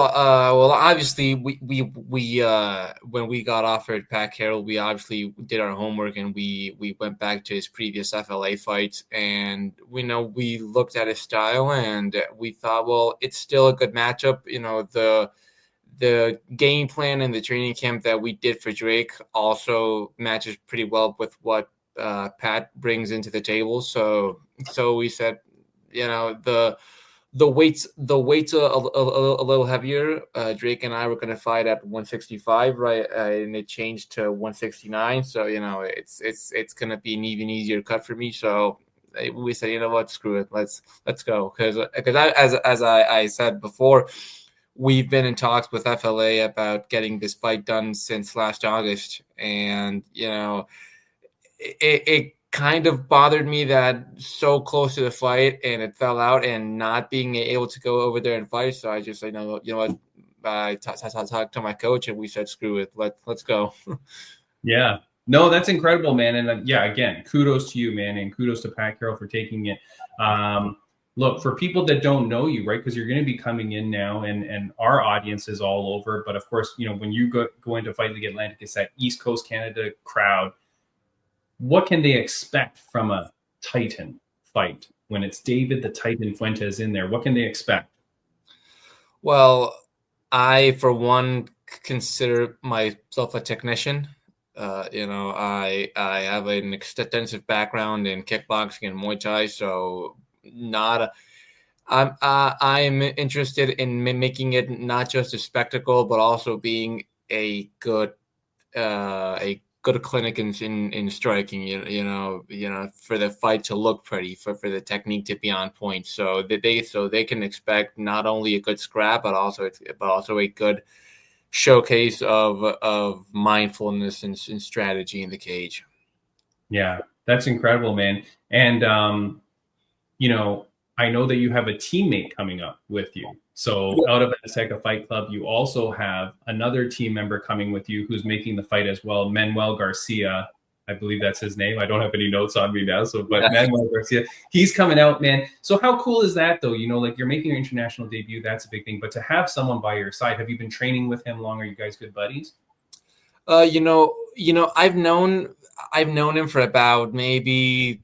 Obviously, we when we got offered Pat Carroll, we obviously did our homework and we went back to his previous FLA fights, and we looked at his style and we thought, well, it's still a good matchup. You know, the game plan and the training camp that we did for Drake also matches pretty well with what Pat brings into the table. So we said, you know, the weights a little heavier. Drake and I were going to fight at 165, right? And it changed to 169. So, you know, it's going to be an even easier cut for me. So we said, you know what, screw it. Let's go. Because as I said before, we've been in talks with FLA about getting this fight done since last August. And, you know, it kind of bothered me that so close to the fight and it fell out and not being able to go over there and fight. So I just said, you know what, I talked to my coach and we said, screw it. Let's go. Yeah, no, that's incredible, man. And yeah, again, kudos to you, man. And kudos to Pat Carroll for taking it. Look, for people that don't know you, right, because you're going to be coming in now and our audience is all over. But of course, you know, when you go into Fight League Atlantic, it's that East Coast Canada crowd. What can they expect from a Titan fight when it's David the Titan Fuentes in there? What can they expect? Well, I, for one, consider myself a technician. You know, I have an extensive background in kickboxing and Muay Thai, so I'm interested in making it not just a spectacle, but also being a good clinic in striking, you know, for the fight to look pretty, for the technique to be on point, so that they can expect not only a good scrap, but also a good showcase of mindfulness and strategy in the cage. Yeah, that's incredible, man. And you know, I know that you have a teammate coming up with you. So out of Azteca Fight Club, you also have another team member coming with you who's making the fight as well, Manuel Garcia. I believe that's his name. I don't have any notes on me now. So, but Manuel Garcia, he's coming out, man. So how cool is that, though? You know, like you're making your international debut. That's a big thing. But to have someone by your side, have you been training with him long? Are you guys good buddies? You know, I've known him for about maybe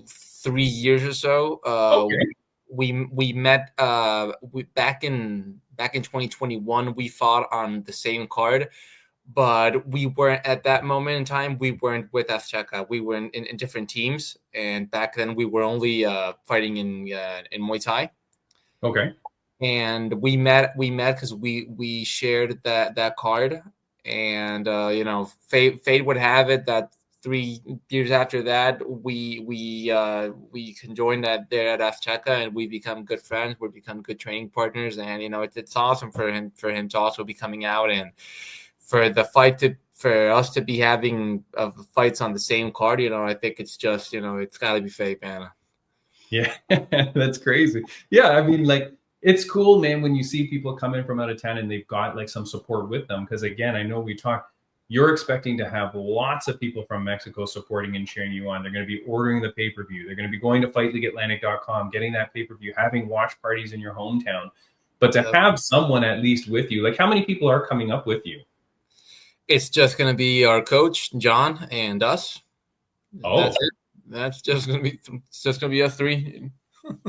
3 years or so. Okay. We met back in 2021. We fought on the same card, but we weren't at that moment in time. We weren't with Azteca. We were in different teams, and back then we were only fighting in Muay Thai. Okay. And we met because we shared that card, and you know, fate would have it that 3 years after that, we conjoined that there at Azteca, and we become good friends. We become good training partners, and you know, it's awesome for him to also be coming out, and for us to be having fights on the same card. You know, I think it's just, you know, it's got to be fate, man. Yeah, that's crazy. Yeah, I mean, like, it's cool, man, when you see people coming from out of town and they've got like some support with them. Because again, I know we talked. You're expecting to have lots of people from Mexico supporting and cheering you on. They're going to be ordering the pay-per-view. They're going to be going to FightLeagueAtlantic.com, getting that pay-per-view, having watch parties in your hometown. But to have someone at least with you, like how many people are coming up with you? It's just going to be our coach, John, and us. Oh, that's it. It's just going to be us three.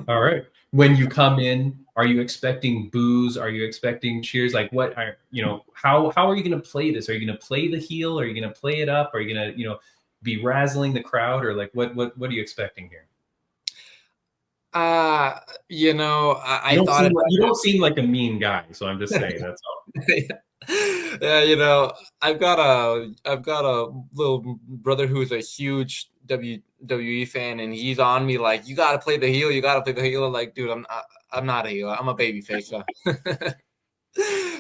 All right. When you come in, are you expecting boos? Are you expecting cheers? Like, what are how are you going to play this? Are you going to play the heel? Are you going to play it up? Are you going to be razzling the crowd, or like what are you expecting here? I thought You don't seem like a mean guy, so I'm just saying that's all. yeah, I've got a little brother who's a huge WWE fan, and he's on me like, you got to play the heel, you got to play the heel. Like, dude, I'm not a heel, I'm a baby face. So.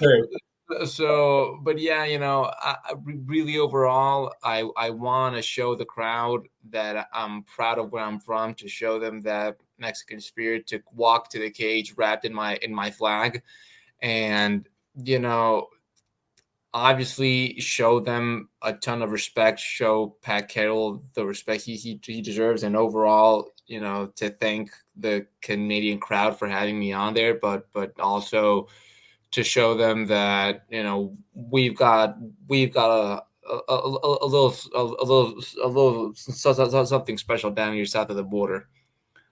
Right. So, but yeah, really overall, I want to show the crowd that I'm proud of where I'm from, to show them that Mexican spirit, to walk to the cage wrapped in my flag, and obviously show them a ton of respect, show Pat Carroll the respect he deserves, and overall, to thank the Canadian crowd for having me on there, but also to show them that we've got a little something special down here south of the border.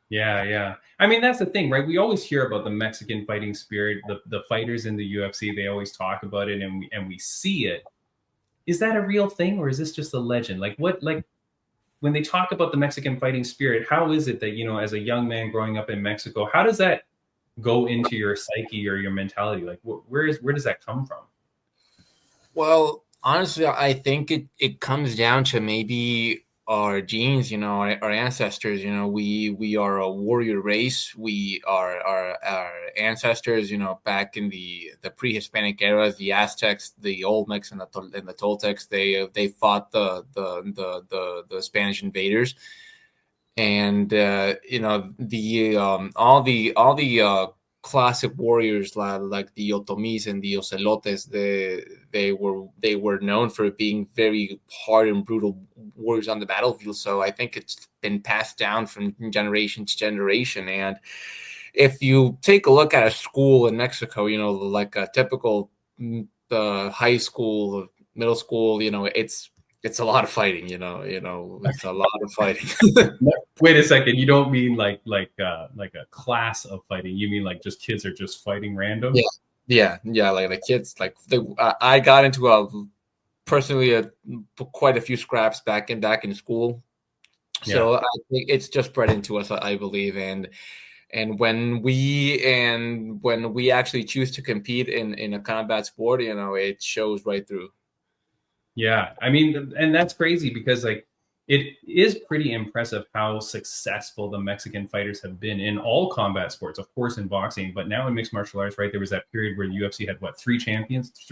Yeah. I mean, that's the thing, right? We always hear about the Mexican fighting spirit, the fighters in the UFC. They always talk about it, and we see it. Is that a real thing, or is this just a legend? Like when they talk about the Mexican fighting spirit, how is it that as a young man growing up in Mexico, how does that go into your psyche or your mentality? Like, where does that come from? Well, honestly, I think it comes down to maybe our genes, our ancestors. We are a warrior race. We are our ancestors. Back in the pre-Hispanic eras, the Aztecs, the Olmecs, and the Toltecs, they fought the Spanish invaders, and all the classic warriors like the Otomis and the Ocelotes, they were known for being very hard and brutal warriors on the battlefield. So I think it's been passed down from generation to generation. And if you take a look at a school in Mexico, like a typical high school, middle school, it's a lot of fighting. It's a lot of fighting. Wait a second. You don't mean like a class of fighting. You mean like just kids are just fighting random? Yeah. Like the kids, I got into quite a few scraps back in school. So I think it's just bred into us, I believe, and when we actually choose to compete in a combat sport, it shows right through. Yeah, I mean, and that's crazy because like it is pretty impressive how successful the Mexican fighters have been in all combat sports, of course, in boxing, but now in mixed martial arts, right? There was that period where the UFC had three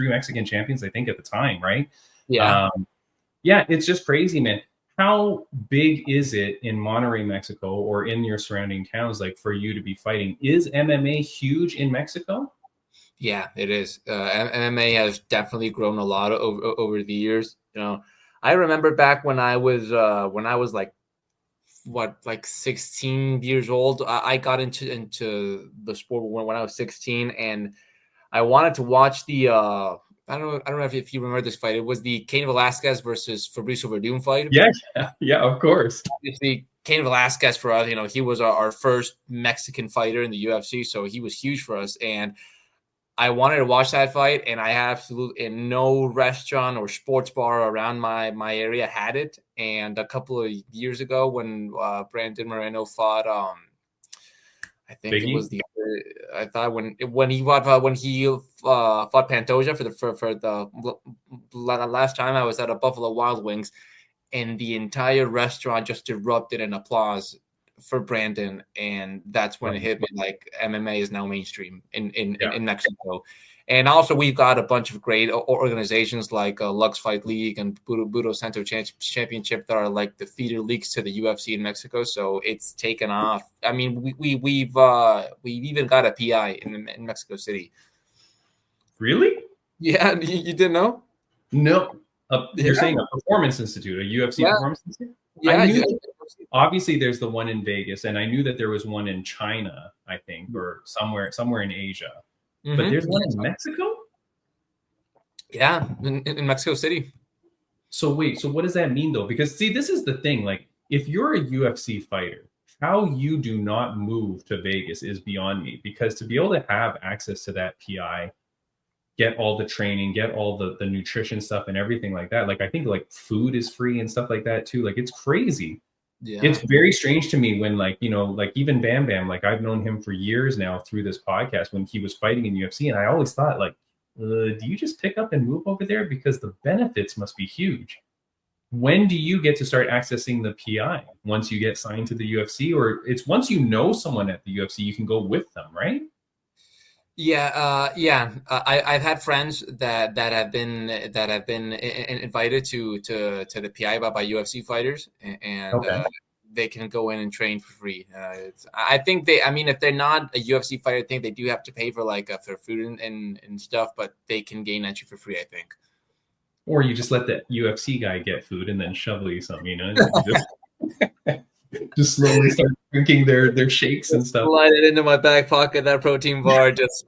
Mexican champions, I think, at the time, right? Yeah. Yeah, it's just crazy, man. How big is it in Monterrey, Mexico, or in your surrounding towns, like for you to be fighting? Is MMA huge in Mexico? Yeah, it is. MMA has definitely grown a lot over the years. I remember back when I was like 16 years old. I got into the sport when I was 16, and I wanted to watch the. I don't know if you remember this fight. It was the Cain Velasquez versus Fabricio Verdun fight. Yeah, of course. Obviously, Cain Velasquez for us, he was our first Mexican fighter in the UFC, so he was huge for us. And I wanted to watch that fight, and I absolutely no restaurant or sports bar around my area had it. And a couple of years ago, when Brandon Moreno fought, I think Biggie? it was I thought when he fought Pantoja for the last time, I was at a Buffalo Wild Wings, and the entire restaurant just erupted in applause for Brandon, and that's when it hit me like MMA is now mainstream in Mexico. And also we've got a bunch of great organizations like Lux Fight League and Budo Center Championship that are like the feeder leagues to the UFC in Mexico. So it's taken off. I mean, we've even got a PI in Mexico City. Really? Yeah, you didn't know? No. You're saying a performance institute, a UFC performance institute? Yeah, I knew obviously there's the one in Vegas, and I knew that there was one in China, I think, or somewhere in Asia. Mm-hmm. But there's one in Mexico? Yeah, in Mexico City. So wait, so what does that mean though? Because see, this is the thing. Like, if you're a UFC fighter, how you do not move to Vegas is beyond me, because to be able to have access to that PI, get all the training, get all the nutrition stuff and everything like that. Like, I think like food is free and stuff like that too. Like, it's crazy. Yeah. It's very strange to me when, like, you know, like even Bam Bam, like I've known him for years now through this podcast when he was fighting in UFC. And I always thought, like, do you just pick up and move over there? Because the benefits must be huge. When do you get to start accessing the PI? Once you get signed to the UFC, or it's once you know someone at the UFC, you can go with them, right? Yeah. I've had friends that have been invited to the PI by UFC fighters, and Okay. they can go in and train for free. I think I mean, if they're not a UFC fighter, I think they do have to pay for like for food and stuff, but they can gain entry for free, I think. Or you just let the UFC guy get food and then shovel you something, you know? Just slowly start drinking their shakes and stuff. Slide it into my back pocket, that protein bar. Just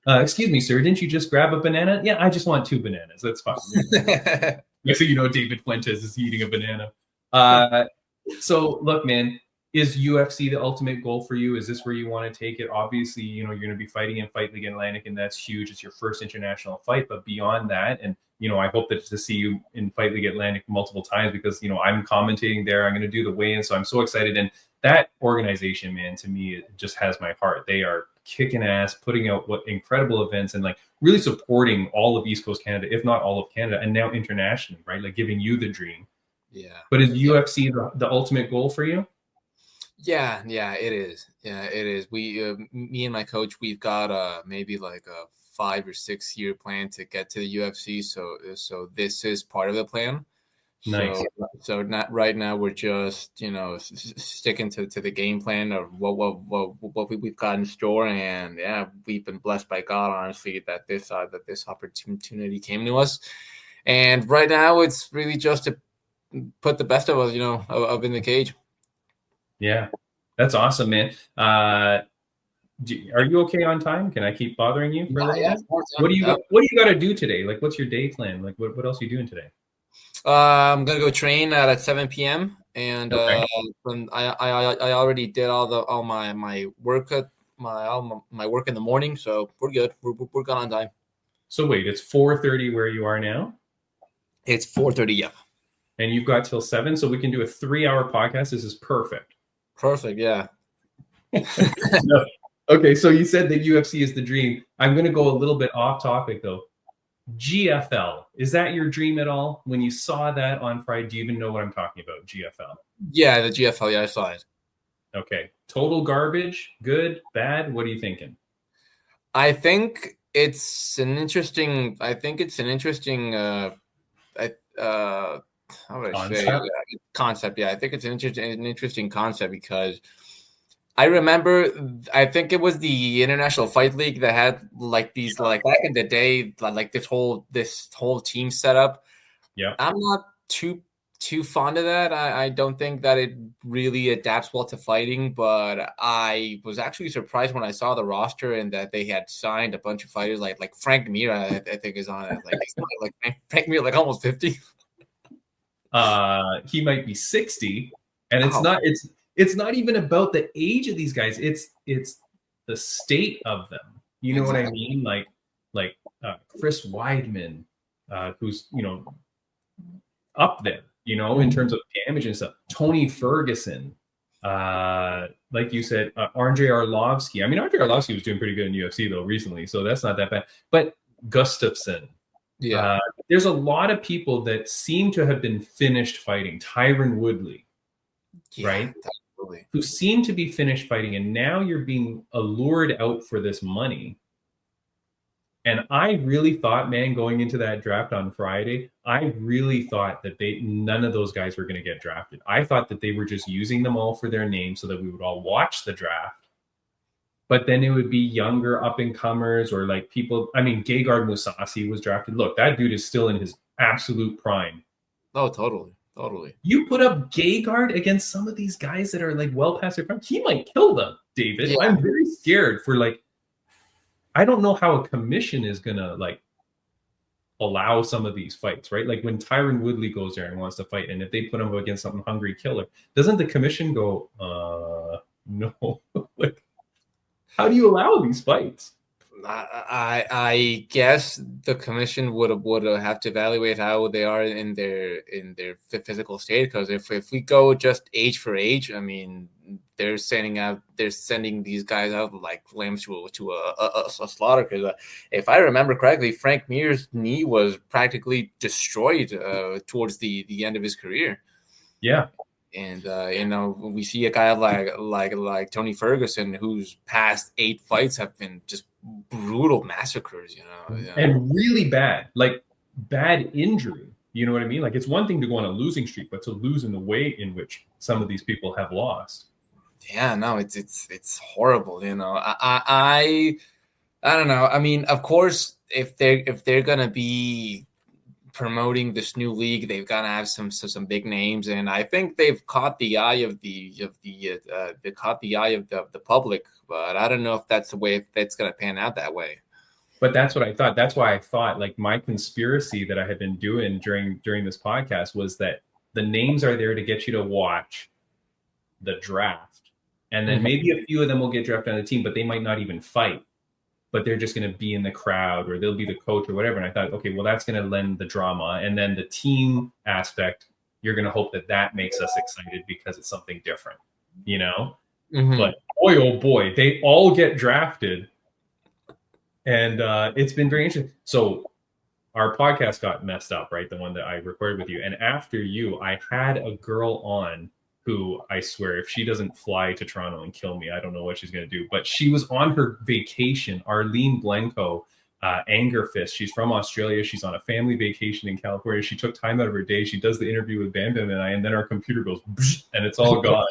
excuse me, sir, didn't you just grab a banana? Yeah, I just want 2 bananas. That's fine. So you know David Fuentes is eating a banana. So look, man, is UFC the ultimate goal for you? Is this where you want to take it? Obviously, you know, you're going to be fighting in Fight League Atlantic, and that's huge. It's your first international fight. But beyond that, and, you know, I hope that to see you in Fight League Atlantic multiple times, because, you know, I'm commentating there. I'm going to do the weigh-in. So I'm so excited. And that organization, man, to me, it just has my heart. They are kicking ass, putting out what incredible events, and like really supporting all of East Coast Canada, if not all of Canada, and now internationally, right? Like giving you the dream. Yeah. But is UFC the ultimate goal for you? Yeah, it is. Yeah, it is. We, me and my coach, we've got maybe like a 5 or 6 year plan to get to the UFC. So this is part of the plan. Nice. So not right now. We're just, you know, sticking to the game plan of what we've got in store, and yeah, we've been blessed by God, honestly, that this opportunity came to us. And right now, it's really just to put the best of us, you know, up in the cage. Yeah, that's awesome, man. Are you okay on time? Can I keep bothering you for a little bit? What do you got to do today? Like, what's your day plan? Like, what else are you doing today? I'm gonna go train at 7 p.m. and Okay. I already did all my work my work in the morning, so we're good. We're gone on time. So wait, it's 4:30 where you are now? It's 4:30. Yeah. And you've got till 7, so we can do a 3-hour podcast. This is perfect. Perfect. Yeah. No. Okay, so you said that UFC is the dream. I'm going to go a little bit off topic though. GFL, is that your dream at all? When you saw that on Friday, do you even know what I'm talking about? GFL. Yeah, the GFL. Yeah, I saw it. Okay, total garbage, good, bad. What are you thinking? I think it's an interesting. How would I say concept? Yeah, I think it's an interesting concept, because I remember, I think it was the International Fight League that had like these, like back in the day, like this whole team setup. Yeah, I'm not too fond of that. I don't think that it really adapts well to fighting, but I was actually surprised when I saw the roster and that they had signed a bunch of fighters like Frank Mir, I think is on it. Like Frank Mir, like almost 50. He might be 60, and it's not even about the age of these guys. It's the state of them. You know exactly what I mean? Like Chris Weidman, who's, you know, up there, you know, in terms of damage and stuff. Tony Ferguson, like you said, Andrei Arlovsky. I mean, Andrei Arlovsky was doing pretty good in UFC though recently, so that's not that bad. But Gustafsson. Yeah, there's a lot of people that seem to have been finished fighting. Tyron Woodley, right? Totally. Who seem to be finished fighting, and now you're being allured out for this money. And I really thought, man, going into that draft on Friday, I really thought that none of those guys were going to get drafted. I thought that they were just using them all for their name so that we would all watch the draft. But then it would be younger up-and-comers, or like people. I mean, Gegard Mousasi was drafted. Look, that dude is still in his absolute prime. Oh, totally. You put up Gegard against some of these guys that are like well past their prime, he might kill them, David. Yeah. I'm very scared for, like, I don't know how a commission is gonna, like, allow some of these fights, right? Like when Tyron Woodley goes there and wants to fight, and if they put him up against some hungry killer, doesn't the commission go, no? Like, how do you allow these fights? I guess the commission would have to evaluate how they are in their physical state, because if we go just age for age, I mean, they're sending these guys out like lambs to a slaughter. Because if I remember correctly, Frank Mir's knee was practically destroyed towards the end of his career. Yeah. And we see a guy like Tony Ferguson, whose past 8 fights have been just brutal massacres, and really bad injury. You know what I mean? Like, it's one thing to go on a losing streak, but to lose in the way in which some of these people have lost. Yeah, no, it's horrible. I don't know. I mean, of course, if they're gonna be promoting this new league, they've got to have some big names, and I think they've caught the eye of the public, but I don't know if that's the way that's going to pan out that way. But that's what I thought. That's why I thought, like, my conspiracy that I had been doing during this podcast was that the names are there to get you to watch the draft, and then maybe a few of them will get drafted on the team, but they might not even fight. But they're just going to be in the crowd, or they'll be the coach or whatever. And I thought, okay, well, that's going to lend the drama. And then the team aspect, you're going to hope that makes us excited because it's something different, But boy, oh boy, they all get drafted. And it's been very interesting. So our podcast got messed up, right? The one that I recorded with you. And after you, I had a girl on who, I swear, if she doesn't fly to Toronto and kill me, I don't know what she's going to do. But she was on her vacation, Arlene Blenko, Anger Fist. She's from Australia. She's on a family vacation in California. She took time out of her day. She does the interview with Bam Bam and I, and then our computer goes, and it's all gone.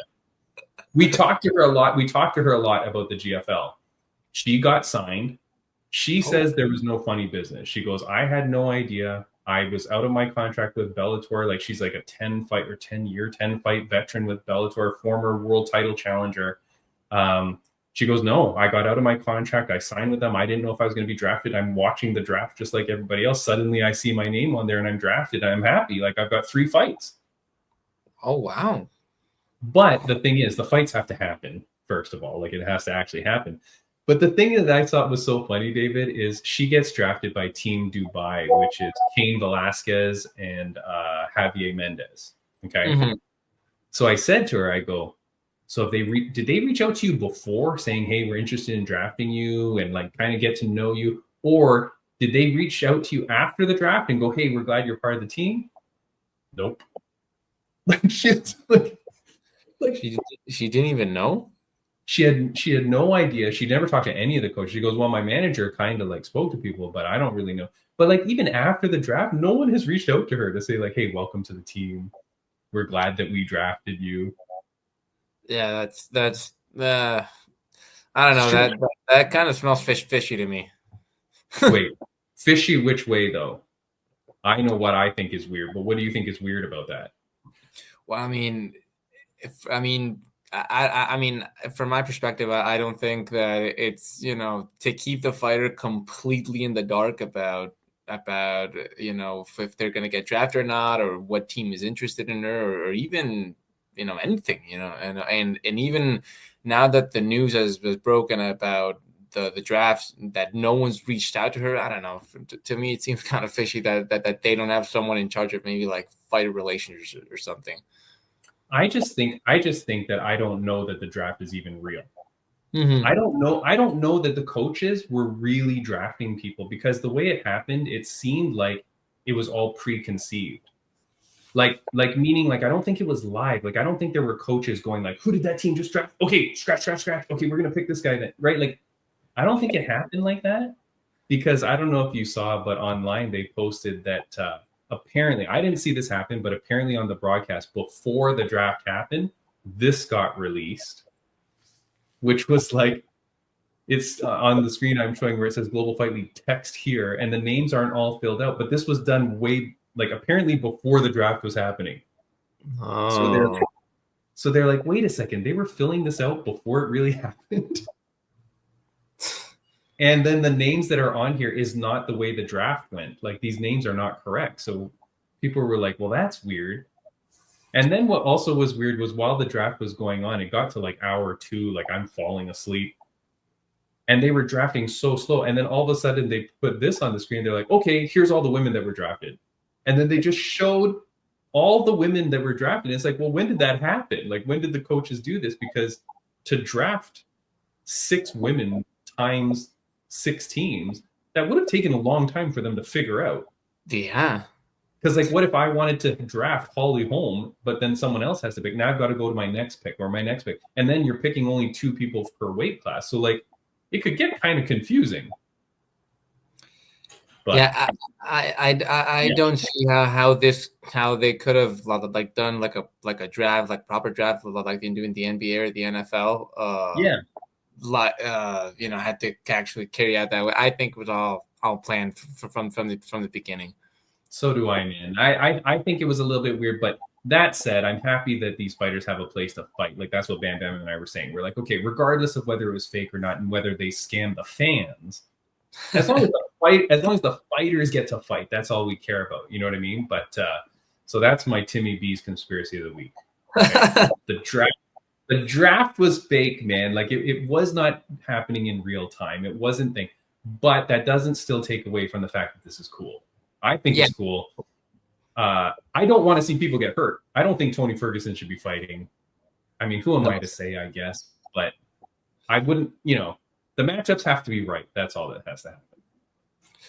We talked to her a lot. We talked to her a lot about the GFL. She got signed. She says there was no funny business. She goes, I had no idea. I was out of my contract with Bellator. Like, she's like a 10 fight veteran with Bellator, former world title challenger. She goes, no, I got out of my contract. I signed with them. I didn't know if I was going to be drafted. I'm watching the draft just like everybody else. Suddenly I see my name on there and I'm drafted. I'm happy. Like, I've got 3 fights. Oh, wow. But the thing is, the fights have to happen, first of all. Like, it has to actually happen. But the thing that I thought was so funny, David, is she gets drafted by Team Dubai, which is Cain Velasquez and Javier Mendez. Okay. Mm-hmm. So I said to her, I go, so if did they reach out to you before saying, hey, we're interested in drafting you and like kind of get to know you? Or did they reach out to you after the draft and go, hey, we're glad you're part of the team? Nope. Like, shit. Like she didn't even know? She had no idea. She never talked to any of the coaches. She goes, well, my manager kind of like spoke to people, but I don't really know. But like, even after the draft, no one has reached out to her to say like, hey, welcome to the team. We're glad that we drafted you. Yeah, that's I don't know. That kind of smells fishy to me. Wait, fishy which way though? I know what I think is weird, but what do you think is weird about that? Well, I mean, I mean, from my perspective, I don't think that it's, to keep the fighter completely in the dark about if they're going to get drafted or not, or what team is interested in her, or even, anything, and even now that the news has broken about the draft, that no one's reached out to her. I don't know. To me, it seems kind of fishy that they don't have someone in charge of maybe like fighter relations or something. I just think that I don't know that the draft is even real. Mm-hmm. I don't know that the coaches were really drafting people, because the way it happened, it seemed like it was all preconceived. Like meaning, like, I don't think it was live. Like, I don't think there were coaches going like, who did that team just draft? Okay, scratch. Okay, we're going to pick this guy then, right? Like, I don't think it happened like that, because I don't know if you saw, but online they posted that apparently, I didn't see this happen, but apparently on the broadcast before the draft happened, this got released, which was like, it's on the screen I'm showing where it says Global Fight League text here, and the names aren't all filled out, but this was done apparently before the draft was happening. Oh. So they're like, wait a second, they were filling this out before it really happened. And then the names that are on here is not the way the draft went. Like these names are not correct. So people were like, well, that's weird. And then what also was weird was while the draft was going on, it got to like hour 2, like I'm falling asleep. And they were drafting so slow. And then all of a sudden they put this on the screen. They're like, okay, here's all the women that were drafted. And then they just showed all the women that were drafted. It's like, well, when did that happen? Like, when did the coaches do this? Because to draft 6 women times 6 teams, that would have taken a long time for them to figure out. Yeah. Because, like, what if I wanted to draft Holly Holm, but then someone else has to pick? Now I've got to go to my next pick or my next pick. And then you're picking only 2 people per weight class. So, like, it could get kind of confusing. But, yeah, I don't see how they could have like done like a draft, like proper draft, like they do in the NBA or the NFL. Had to actually carry out that way. I think it was all planned from the beginning. So do I, man. I think it was a little bit weird, but that said, I'm happy that these fighters have a place to fight. Like that's what Bam Bam and I were saying. We're like, okay, regardless of whether it was fake or not, and whether they scam the fans, as long as the fighters get to fight, that's all we care about. You know what I mean? But so that's my Timmy B's conspiracy of the week. Okay? The draft was fake, man. Like it was not happening in real time. It wasn't thing, but that doesn't still take away from the fact that this is cool. I think it's cool. I don't want to see people get hurt. I don't think Tony Ferguson should be fighting. I mean, who am I to say, I guess? But I wouldn't, the matchups have to be right. That's all that has to happen.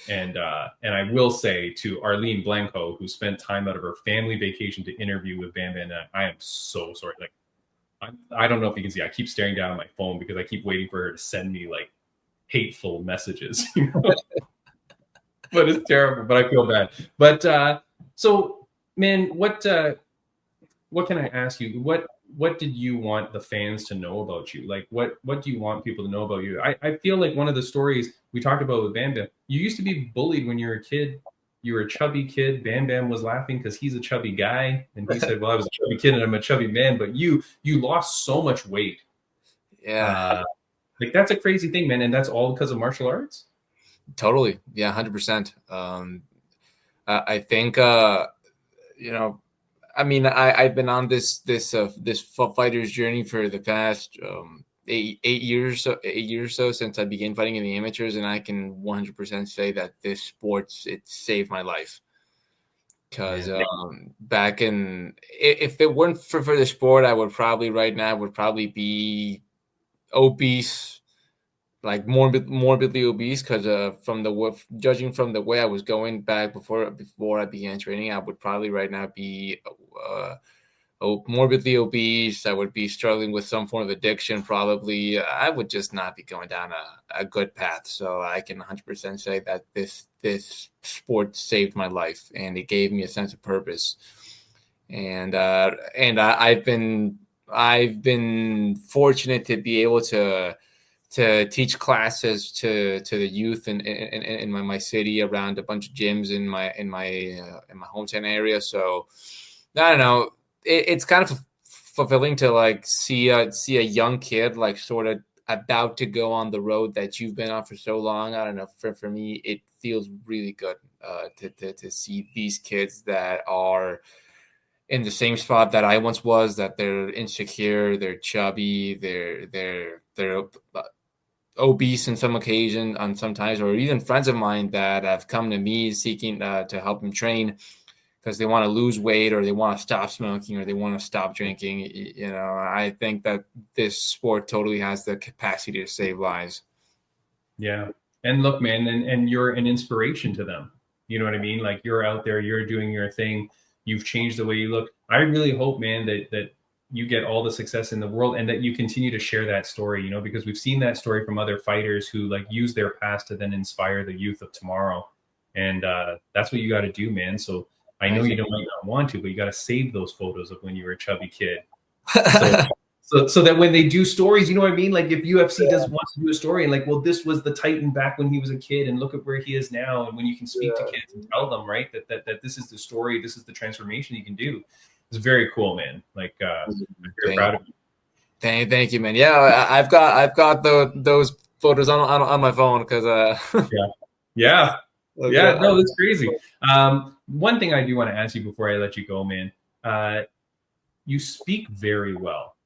And I will say to Arlene Blanco, who spent time out of her family vacation to interview with Bam Bam, I am so sorry. Like, I don't know if you can see, I keep staring down at my phone because I keep waiting for her to send me like hateful messages. But it's terrible, but I feel bad. But so, man, what can I ask you? What did you want the fans to know about you? Like, what do you want people to know about you? I feel like one of the stories we talked about with Bam Bam, you used to be bullied when you were a kid. You were a chubby kid. Bam Bam was laughing because he's a chubby guy. And he said, well, I was a chubby kid and I'm a chubby man. But you lost so much weight. Yeah. Like, that's a crazy thing, man. And that's all because of martial arts? Totally. Yeah, 100%. I think, I've been on this fighter's journey for the past 8 years or so since I began fighting in the amateurs, and I can 100% say that this sport, it saved my life. Because back in, if it weren't for the sport, I would probably right now be obese. Like morbidly obese, because judging from the way I was going back before I began training, I would probably right now be morbidly obese. I would be struggling with some form of addiction. Probably I would just not be going down a good path. So I can 100% say that this sport saved my life, and it gave me a sense of purpose. And I've been fortunate to be able to teach classes to the youth in my city, around a bunch of gyms in my hometown area. So I don't know, it's kind of fulfilling to like see a young kid like sort of about to go on the road that you've been on for so long. I don't know, for me it feels really good to see these kids that are in the same spot that I once was, that they're insecure, they're chubby, they're obese on some occasion, on sometimes, or even friends of mine that have come to me seeking to help them train because they want to lose weight, or they want to stop smoking, or they want to stop drinking. I think that this sport totally has the capacity to save lives. Yeah. And look, man, and you're an inspiration to them. You know what I mean? Like, you're out there, you're doing your thing. You've changed the way you look. I really hope, man, that you get all the success in the world, and that you continue to share that story, because we've seen that story from other fighters who like use their past to then inspire the youth of tomorrow. And that's what you got to do, man. So I know you might not want to, but you got to save those photos of when you were a chubby kid. So that when they do stories, you know what I mean? Like, if UFC wants to do a story and like, well, this was the Titan back when he was a kid, and look at where he is now. And when you can speak to kids and tell them, right, that this is the story, this is the transformation you can do. It's very cool, man. Like, I'm very proud of you. Thank you, man. Yeah, I've got those photos on my phone because Yeah. Yeah, okay. no, that's crazy. One thing I do want to ask you before I let you go, man. You speak very well.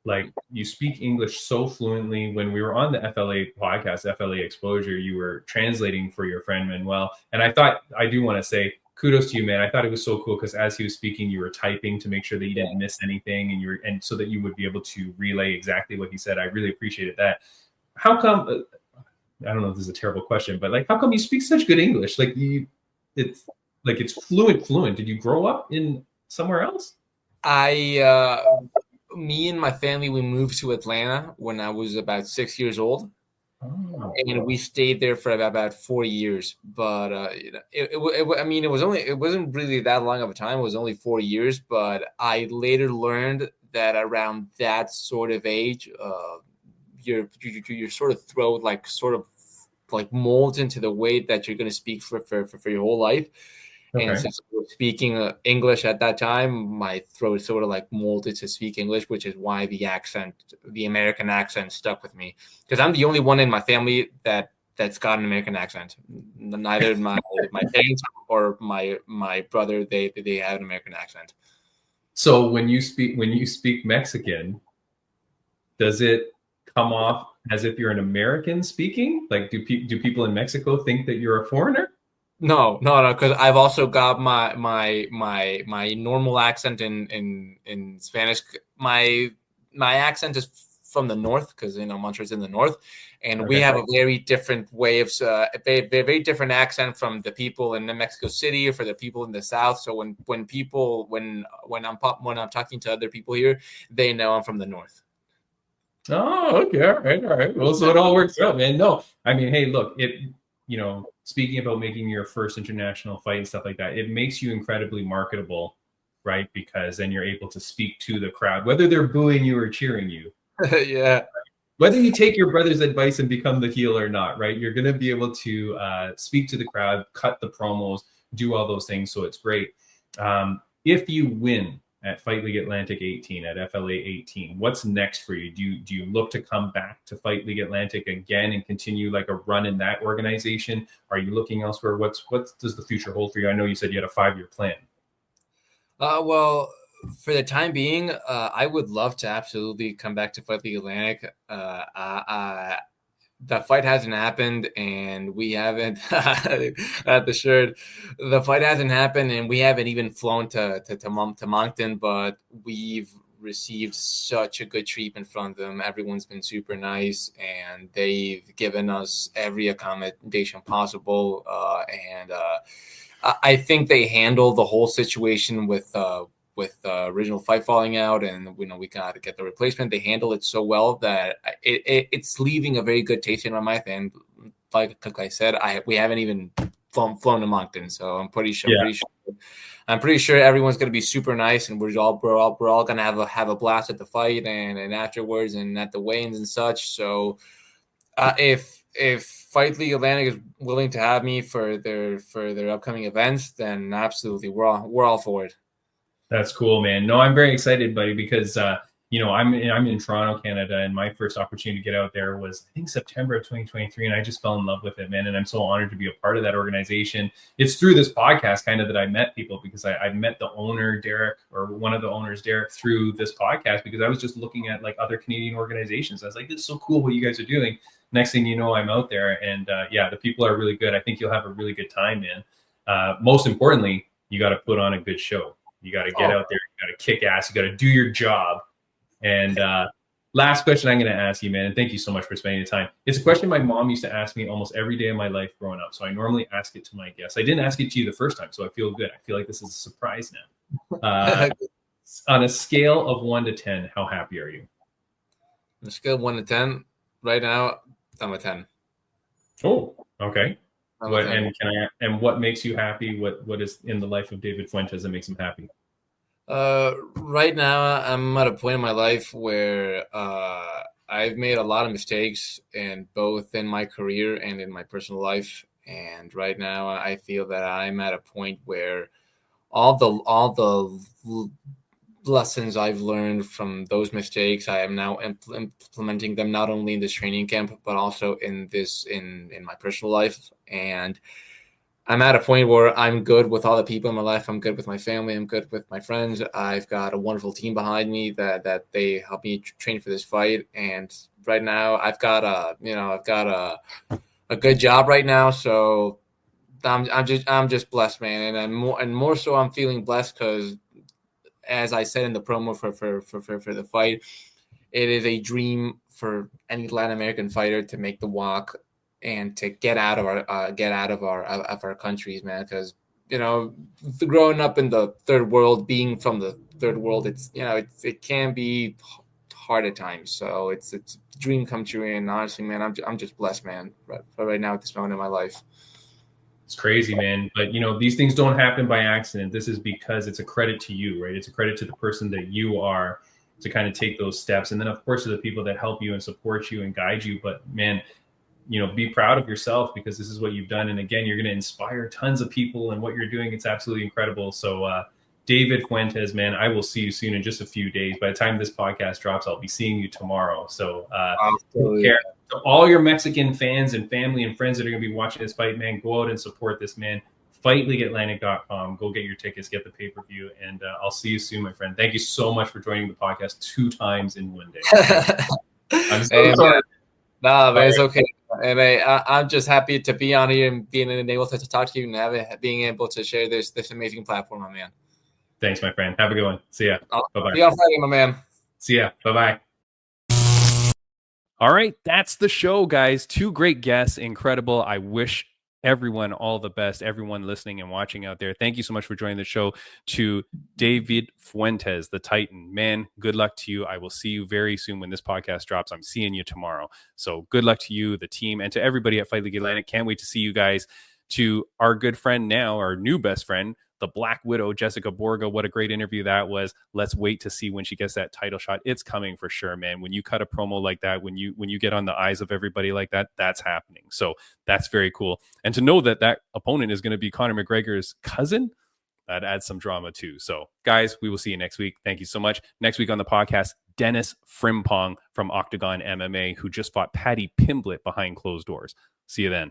Like, you speak English so fluently. When we were on the FLA podcast, FLA Exposure, you were translating for your friend Manuel. And I do want to say kudos to you, man. I thought it was so cool because as he was speaking, you were typing to make sure that you didn't miss anything, and so that you would be able to relay exactly what he said. I really appreciated that. How come, I don't know if this is a terrible question, but like, how come you speak such good English? Like, it's fluent. Did you grow up in somewhere else? Me and my family, we moved to Atlanta when I was about 6 years old. Oh. And we stayed there for about 4 years. But I mean, it wasn't really that long of a time. It was only 4 years. But I later learned that around that sort of age, your sort of throat sort of molds into the way that you're going to speak for your whole life. Okay. And since I was speaking English at that time, my throat sort of molded to speak English, which is why the American accent stuck with me. Because I'm the only one in my family that's got an American accent. Neither my parents or my brother, they have an American accent. So when you speak Mexican, does it come off as if you're an American speaking? Like, do people in Mexico think that you're a foreigner? No, because I've also got my normal accent in Spanish. My accent is from the north because Montreal's in the north, and we have a very different way of very different accent from the people in Mexico City or for the people in the south. So when I'm talking to other people here, they know I'm from the north. Oh, okay, all right. Well, so it all works out, man. No, I mean, hey, look, speaking about making your first international fight and stuff like that, it makes you incredibly marketable, right? Because then you're able to speak to the crowd, whether they're booing you or cheering you. Yeah. Whether you take your brother's advice and become the heel or not, right? You're going to be able to speak to the crowd, cut the promos, do all those things. So it's great. If you win at Fight League Atlantic 18, at FLA 18, what's next for you? Do you look to come back to Fight League Atlantic again and continue like a run in that organization? Are you looking elsewhere? What does the future hold for you? I know you said you had a 5-year plan. Well, for the time being, I would love to absolutely come back to Fight League Atlantic. The fight hasn't happened, and we haven't at the shirt. The fight hasn't happened, and we haven't even flown to Moncton. But we've received such a good treatment from them. Everyone's been super nice, and they've given us every accommodation possible. And I think they handled the whole situation with original fight falling out, and we got to get the replacement. They handle it so well that it's leaving a very good taste in my mouth. And like I said, we haven't even flown to Moncton, so I'm pretty sure. Yeah. I'm pretty sure everyone's going to be super nice, and we're all going to have a blast at the fight and afterwards and at the weigh-ins and such. So if Fight League Atlantic is willing to have me for their upcoming events, then absolutely we're all for it. That's cool, man. No, I'm very excited, buddy, because I'm in Toronto, Canada, and my first opportunity to get out there was, I think, September of 2023, and I just fell in love with it, man. And I'm so honored to be a part of that organization. It's through this podcast kind of that I met people, because I met the owner, Derek, or one of the owners, Derek, through this podcast, because I was just looking at like other Canadian organizations. I was like, this is so cool what you guys are doing. Next thing you know, I'm out there, and the people are really good. I think you'll have a really good time, man. Most importantly, you got to put on a good show. You got to get out there. You got to kick ass. You got to do your job. And last question I'm going to ask you, man, and thank you so much for spending the time. It's a question my mom used to ask me almost every day of my life growing up. So I normally ask it to my guests. I didn't ask it to you the first time, so I feel good. I feel like this is a surprise now. On a scale of 1 to 10, how happy are you? On a scale of 1 to 10, right now, I'm a 10. Oh, okay. What makes you happy? What is in the life of David Fuentes that makes him happy? Right now, I'm at a point in my life where I've made a lot of mistakes, and both in my career and in my personal life. And right now, I feel that I'm at a point where all the lessons I've learned from those mistakes, I am now implementing them not only in this training camp, but also in my personal life. And I'm at a point where I'm good with all the people in my life. I'm good with my family. I'm good with my friends. I've got a wonderful team behind me that they help me train for this fight. And right now I've got a good job right now. So I'm just blessed, man. And more so I'm feeling blessed because, as I said in the promo for the fight, it is a dream for any Latin American fighter to make the walk and to get out of our countries, man. Because growing up in the third world, being from the third world, it can be hard at times. So it's a dream come true. And honestly, man, I'm just blessed, man. Right now at this moment in my life. It's crazy, man. But, these things don't happen by accident. This is because it's a credit to you, right? It's a credit to the person that you are to kind of take those steps. And then, of course, to the people that help you and support you and guide you. But, man, be proud of yourself because this is what you've done. And, again, you're going to inspire tons of people. And what you're doing, it's absolutely incredible. So, David Fuentes, man, I will see you soon in just a few days. By the time this podcast drops, I'll be seeing you tomorrow. So take care. To all your Mexican fans and family and friends that are going to be watching this fight, man, go out and support this man. FightLeagueAtlantic.com. Go get your tickets, get the pay-per-view, and I'll see you soon, my friend. Thank you so much for joining the podcast 2 times in one day. I'm so sorry. Nah, man, it's okay. And I'm just happy to be on here and being able to talk to you and being able to share this amazing platform, my man. Thanks, my friend. Have a good one. See ya. Bye-bye. See you on Friday, my man. See ya. Bye-bye. All right, that's the show, guys. 2 great guests. Incredible. I wish everyone all the best, everyone listening and watching out there. Thank you so much for joining the show. To David Fuentes, the Titan. Man, good luck to you. I will see you very soon when this podcast drops. I'm seeing you tomorrow. So good luck to you, the team, and to everybody at Fight League Atlantic. Can't wait to see you guys. To our good friend now, our new best friend, the Black Widow, Jessica Borga. What a great interview that was. Let's wait to see when she gets that title shot. It's coming for sure, man. When you cut a promo like that, when you get on the eyes of everybody like that, that's happening. So that's very cool. And to know that opponent is going to be Conor McGregor's cousin, that adds some drama too. So guys, we will see you next week. Thank you so much. Next week on the podcast, Dennis Frimpong from Octagon MMA, who just fought Paddy Pimblett behind closed doors. See you then.